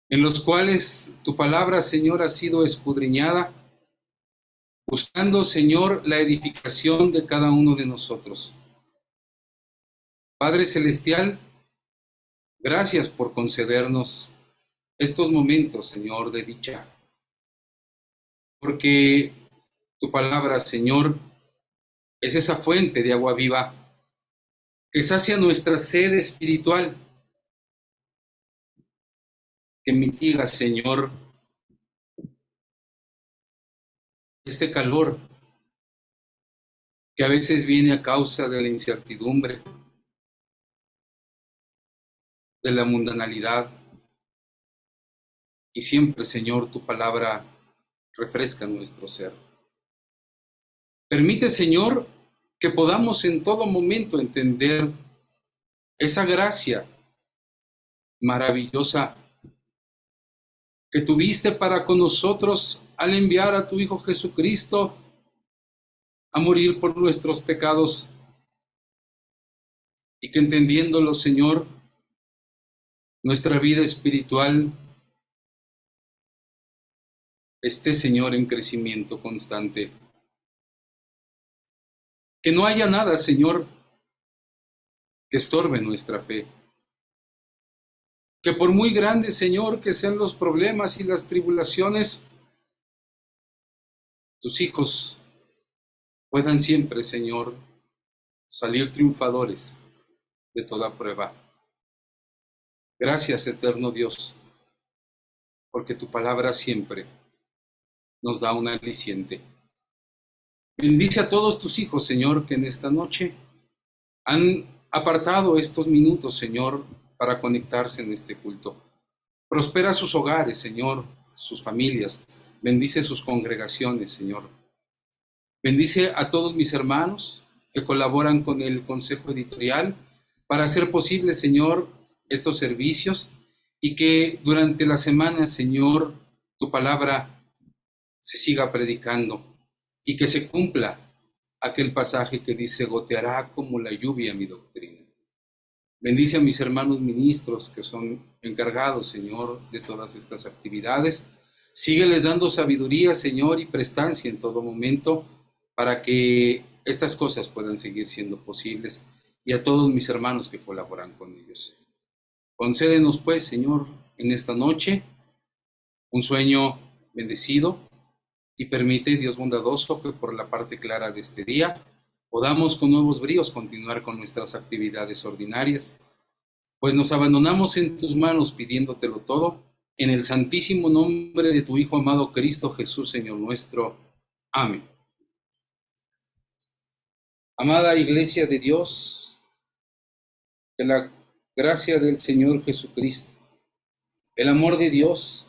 en los cuales tu palabra, Señor, ha sido escudriñada, buscando, Señor, la edificación de cada uno de nosotros. Padre Celestial, gracias por concedernos estos momentos, Señor, de dicha, porque tu palabra, Señor, es esa fuente de agua viva que sacia nuestra sed espiritual, que mitiga, Señor, este calor que a veces viene a causa de la incertidumbre, de la mundanalidad. Y siempre, Señor, tu palabra refresca nuestro ser. Permite, Señor, que podamos en todo momento entender esa gracia maravillosa que tuviste para con nosotros al enviar a tu Hijo Jesucristo a morir por nuestros pecados, y que entendiéndolo, Señor, nuestra vida espiritual esté, Señor, en crecimiento constante. Que no haya nada, Señor, que estorbe nuestra fe. Que por muy grandes, Señor, que sean los problemas y las tribulaciones, tus hijos puedan siempre, Señor, salir triunfadores de toda prueba. Gracias, eterno Dios, porque tu palabra siempre nos da un aliciente. Bendice a todos tus hijos, Señor, que en esta noche han apartado estos minutos, Señor, para conectarse en este culto. Prospera sus hogares, Señor, sus familias. Bendice sus congregaciones, Señor. Bendice a todos mis hermanos que colaboran con el Consejo Editorial para hacer posible, Señor, estos servicios y que durante la semana, Señor, tu palabra se siga predicando y que se cumpla aquel pasaje que dice: goteará como la lluvia mi doctrina. Bendice a mis hermanos ministros que son encargados, Señor, de todas estas actividades. Sígueles dando sabiduría, Señor, y prestancia en todo momento para que estas cosas puedan seguir siendo posibles, y a todos mis hermanos que colaboran con ellos. Concédenos, pues, Señor, en esta noche un sueño bendecido, y permite, Dios bondadoso, que por la parte clara de este día podamos con nuevos bríos continuar con nuestras actividades ordinarias, pues nos abandonamos en tus manos pidiéndotelo todo, en el santísimo nombre de tu Hijo amado Cristo Jesús, Señor nuestro. Amén. Amada Iglesia de Dios, que la gracia del Señor Jesucristo, el amor de Dios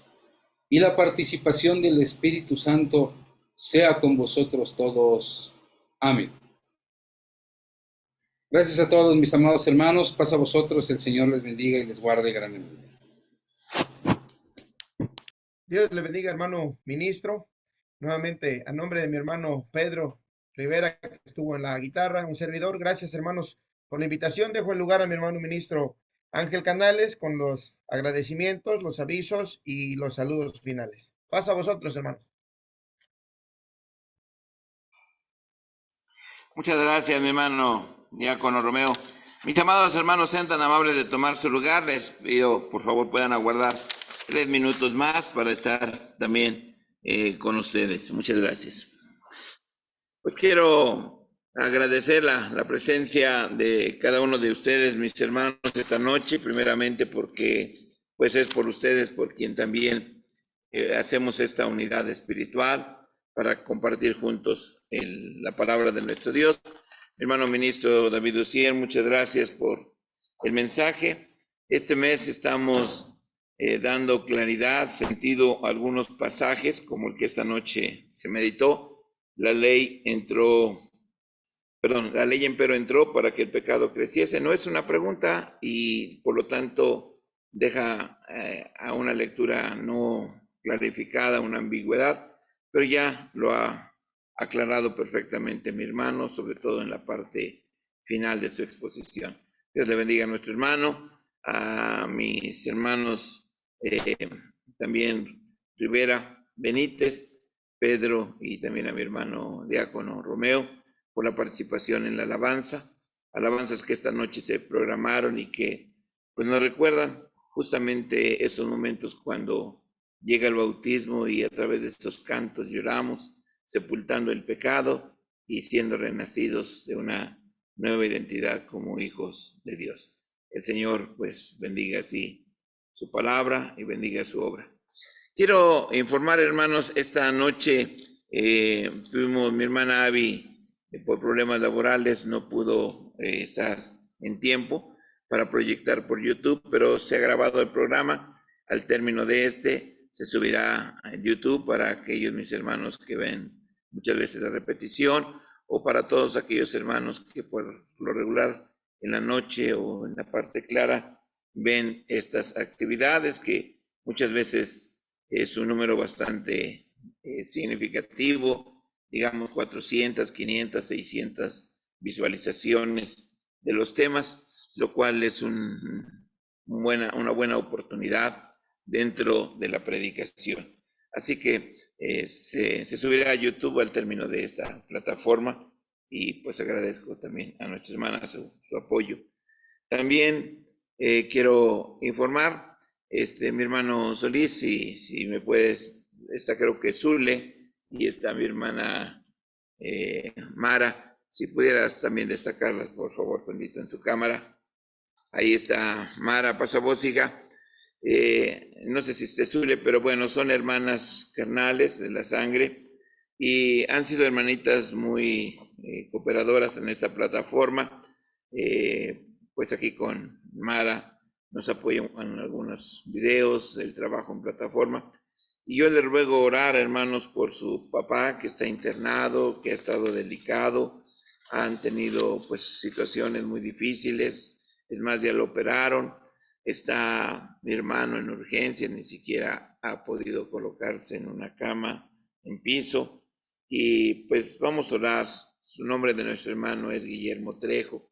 y la participación del Espíritu Santo sea con vosotros todos. Amén. Gracias a todos mis amados hermanos. Paz a vosotros, el Señor les bendiga y les guarde grandemente. Dios le bendiga, hermano ministro. Nuevamente, a nombre de mi hermano Pedro Rivera, que estuvo en la guitarra, un servidor. Gracias, hermanos, por la invitación. Dejo el lugar a mi hermano ministro Ángel Canales con los agradecimientos, los avisos y los saludos finales. Pasa a vosotros, hermanos. Muchas gracias, mi hermano diácono Romeo. Mis amados hermanos, sean tan amables de tomar su lugar. Les pido, por favor, puedan aguardar 3 minutos más para estar también con ustedes. Muchas gracias. Pues quiero agradecer la presencia de cada uno de ustedes, mis hermanos, esta noche, primeramente porque pues es por ustedes por quien también hacemos esta unidad espiritual para compartir juntos la palabra de nuestro Dios. Hermano ministro David Ucier, muchas gracias por el mensaje. Este mes estamos dando claridad, sentido a algunos pasajes, como el que esta noche se meditó. La ley empero entró para que el pecado creciese. No es una pregunta y por lo tanto deja a una lectura no clarificada, una ambigüedad, pero ya lo ha aclarado perfectamente mi hermano, sobre todo en la parte final de su exposición. Dios le bendiga a nuestro hermano, a mis hermanos también Rivera, Benítez, Pedro y también a mi hermano diácono Romeo por la participación en la alabanza, alabanzas que esta noche se programaron y que pues nos recuerdan justamente esos momentos cuando llega el bautismo y a través de estos cantos lloramos, sepultando el pecado y siendo renacidos de una nueva identidad como hijos de Dios. El Señor pues bendiga así su palabra y bendiga su obra. Quiero informar, hermanos, esta noche tuvimos mi hermana Abby por problemas laborales, no pudo estar en tiempo para proyectar por YouTube, pero se ha grabado el programa. Al término de se subirá a YouTube para aquellos mis hermanos que ven muchas veces la repetición o para todos aquellos hermanos que por lo regular en la noche o en la parte clara ven estas actividades que muchas veces es un número bastante significativo, digamos 400, 500, 600 visualizaciones de los temas, lo cual es una buena oportunidad dentro de la predicación. Así que se subirá a YouTube al término de esta plataforma y pues agradezco también a nuestra hermana su apoyo. También quiero informar, mi hermano Solís, si me puedes, está creo que Zule y está mi hermana Mara, si pudieras también destacarlas, por favor, te invito en su cámara. Ahí está Mara, pasa vos, hija. No sé si esté Zule, pero bueno, son hermanas carnales de la sangre y han sido hermanitas muy cooperadoras en esta plataforma. Pues aquí con Mara nos apoyan en algunos videos, el trabajo en plataforma. Y yo les ruego orar, hermanos, por su papá que está internado, que ha estado delicado. Han tenido pues situaciones muy difíciles. Es más, ya lo operaron. Está mi hermano en urgencia, ni siquiera ha podido colocarse en una cama, en piso. Y pues vamos a orar. Su nombre de nuestro hermano es Guillermo Trejo.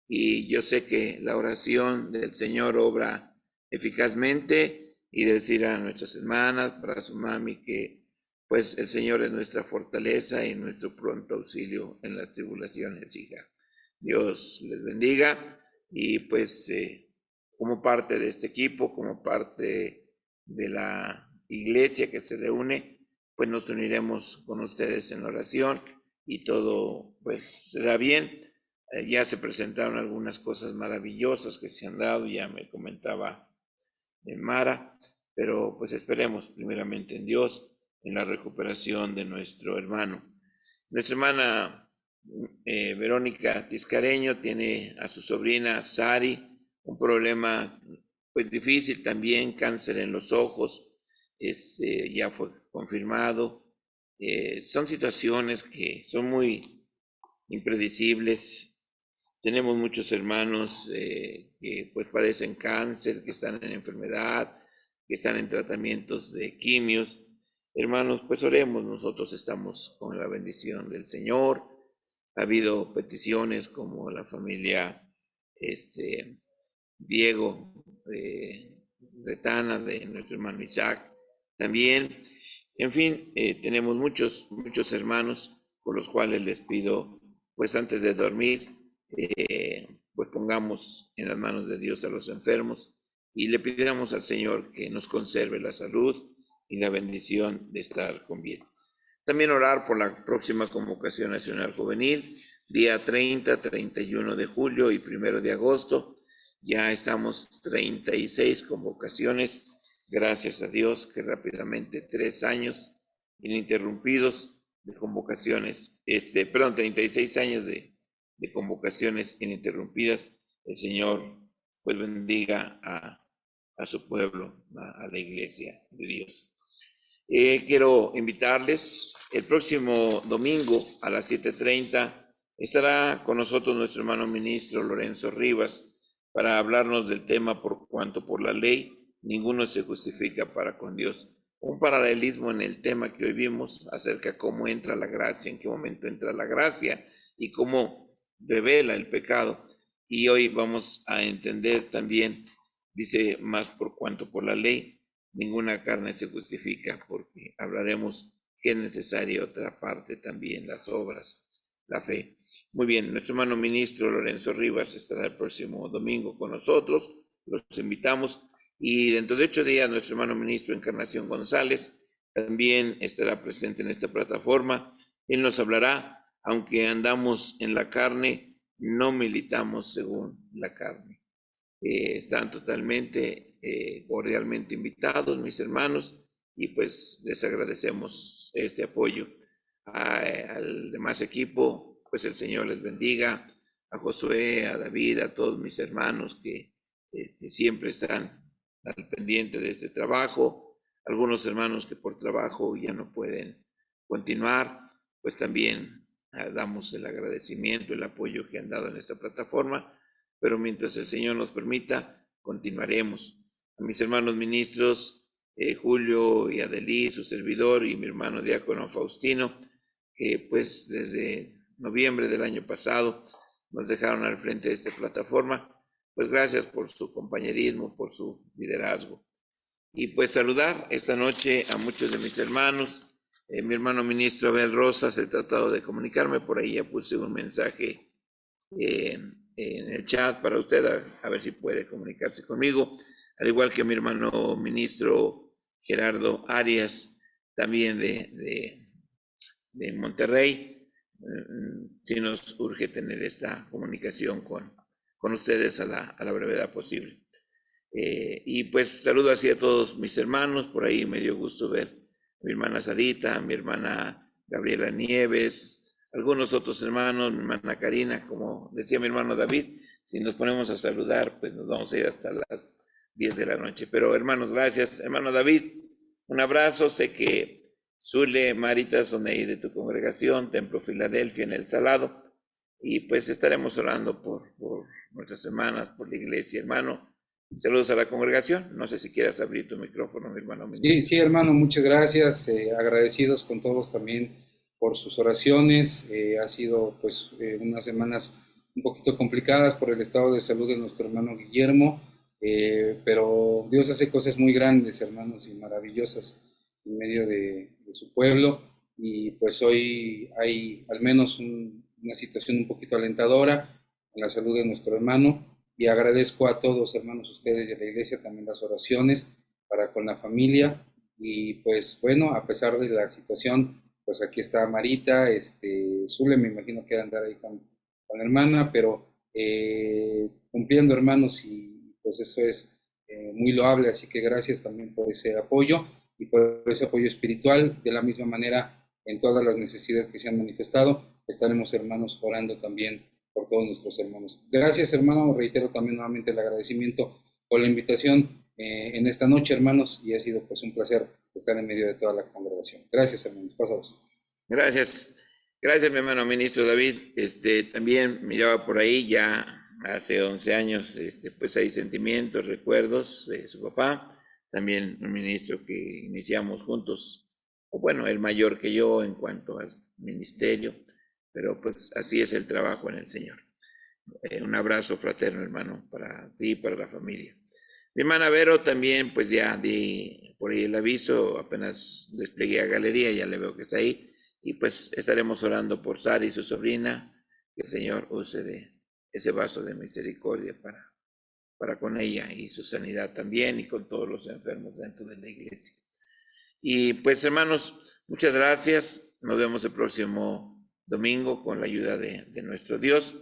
Y yo sé que la oración del Señor obra eficazmente y decir a nuestras hermanas, para su mami, que pues el Señor es nuestra fortaleza y nuestro pronto auxilio en las tribulaciones, hija. Dios les bendiga y pues como parte de este equipo, como parte de la iglesia que se reúne, pues nos uniremos con ustedes en oración y todo pues será bien. Ya se presentaron algunas cosas maravillosas que se han dado, ya me comentaba Mara, pero pues esperemos primeramente en Dios, en la recuperación de nuestro hermano. Nuestra hermana Verónica Tiscareño tiene a su sobrina Sari, un problema pues difícil también, cáncer en los ojos, ya fue confirmado. Son situaciones que son muy impredecibles. Tenemos muchos hermanos que pues padecen cáncer, que están en enfermedad, que están en tratamientos de quimios. Hermanos, pues oremos, nosotros estamos con la bendición del Señor. Ha habido peticiones como la familia Diego Retana, de nuestro hermano Isaac, también. En fin, tenemos muchos hermanos con los cuales les pido, pues antes de dormir, pues pongamos en las manos de Dios a los enfermos y le pidamos al Señor que nos conserve la salud y la bendición de estar con bien. También orar por la próxima convocación nacional juvenil, día 30, 31 de julio y 1 de agosto. Ya estamos 36 convocaciones, gracias a Dios que rápidamente 3 años ininterrumpidos de convocaciones, 36 años de convocaciones ininterrumpidas. El Señor pues bendiga a su pueblo, a la iglesia de Dios. Quiero invitarles, el próximo domingo a las 7:30 estará con nosotros nuestro hermano ministro Lorenzo Rivas para hablarnos del tema por cuanto por la ley ninguno se justifica para con Dios. Un paralelismo en el tema que hoy vimos acerca de cómo entra la gracia, en qué momento entra la gracia y cómo revela el pecado. Y hoy vamos a entender también, dice, más por cuanto por la ley ninguna carne se justifica, porque hablaremos que es necesaria otra parte también, las obras, la fe. Muy bien, nuestro hermano ministro Lorenzo Rivas estará el próximo domingo con nosotros, los invitamos, y dentro de 8 días nuestro hermano ministro Encarnación González también estará presente en esta plataforma. Él nos hablará, aunque andamos en la carne, no militamos según la carne. Están totalmente cordialmente invitados mis hermanos y pues les agradecemos este apoyo. Al demás equipo, pues el Señor les bendiga, a Josué, a David, a todos mis hermanos que siempre están al pendiente de este trabajo, algunos hermanos que por trabajo ya no pueden continuar, pues también damos el agradecimiento, el apoyo que han dado en esta plataforma, pero mientras el Señor nos permita, continuaremos. A mis hermanos ministros, Julio y Adelí, su servidor, y mi hermano diácono Faustino, que pues desde noviembre del año pasado nos dejaron al frente de esta plataforma. Pues gracias por su compañerismo, por su liderazgo. Y pues saludar esta noche a muchos de mis hermanos. Mi hermano ministro Abel Rosas, he tratado de comunicarme, por ahí ya puse un mensaje en el chat para usted, a ver si puede comunicarse conmigo, al igual que mi hermano ministro Gerardo Arias, también de Monterrey. Sí nos urge tener esta comunicación con ustedes a la brevedad posible. Y pues saludo así a todos mis hermanos, por ahí me dio gusto ver a mi hermana Sarita, a mi hermana Gabriela Nieves, algunos otros hermanos, mi hermana Karina, como decía mi hermano David, si nos ponemos a saludar, pues nos vamos a ir hasta las 10 de la noche. Pero hermanos, gracias. Hermano David, un abrazo. Sé que Zule, Marita son ahí de tu congregación, Templo Filadelfia en El Salado, y pues estaremos orando por nuestras hermanas, por la iglesia, hermano. Saludos a la congregación. No sé si quieras abrir tu micrófono, mi hermano ministro. Sí, hermano, muchas gracias. Agradecidos con todos también por sus oraciones. Ha sido pues unas semanas un poquito complicadas por el estado de salud de nuestro hermano Guillermo, pero Dios hace cosas muy grandes, hermanos, y maravillosas en medio de su pueblo. Y pues hoy hay al menos una situación un poquito alentadora en la salud de nuestro hermano. Y agradezco a todos, hermanos, ustedes y a la iglesia también las oraciones para con la familia. Y pues bueno, a pesar de la situación, pues aquí está Marita, Zule, me imagino que va a andar ahí con hermana, pero cumpliendo, hermanos, y pues eso es muy loable. Así que gracias también por ese apoyo y por ese apoyo espiritual. De la misma manera, en todas las necesidades que se han manifestado, estaremos, hermanos, orando también por todos nuestros hermanos. Gracias, hermano. Reitero también nuevamente el agradecimiento por la invitación en esta noche, hermanos, y ha sido pues un placer estar en medio de toda la congregación. Gracias, hermanos. Pasados. Gracias. Gracias, mi hermano ministro David. También miraba por ahí ya hace 11 años, pues hay sentimientos, recuerdos de su papá. También un ministro que iniciamos juntos, o bueno, el mayor que yo en cuanto al ministerio, pero pues así es el trabajo en el Señor. Un abrazo fraterno, hermano, para ti y para la familia. Mi hermana Vero también, pues ya di por ahí el aviso, apenas desplegué a galería, ya le veo que está ahí, y pues estaremos orando por Sara y su sobrina, que el Señor use de ese vaso de misericordia para con ella y su sanidad también, y con todos los enfermos dentro de la iglesia. Y pues, hermanos, muchas gracias. Nos vemos el próximo domingo con la ayuda de nuestro Dios.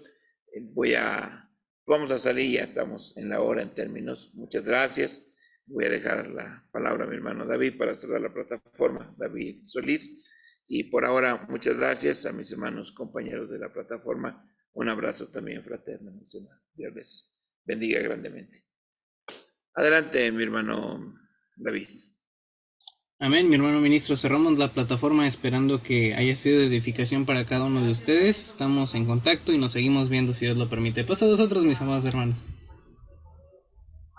Vamos a salir, ya estamos en la hora en términos. Muchas gracias. Voy a dejar la palabra a mi hermano David para cerrar la plataforma, David Solís. Y por ahora, muchas gracias a mis hermanos compañeros de la plataforma. Un abrazo también fraterno, mis hermanos. Dios les bendiga grandemente. Adelante, mi hermano David. Amén, mi hermano ministro. Cerramos la plataforma esperando que haya sido de edificación para cada uno de ustedes. Estamos en contacto y nos seguimos viendo si Dios lo permite. Paso a vosotros, mis amados hermanos.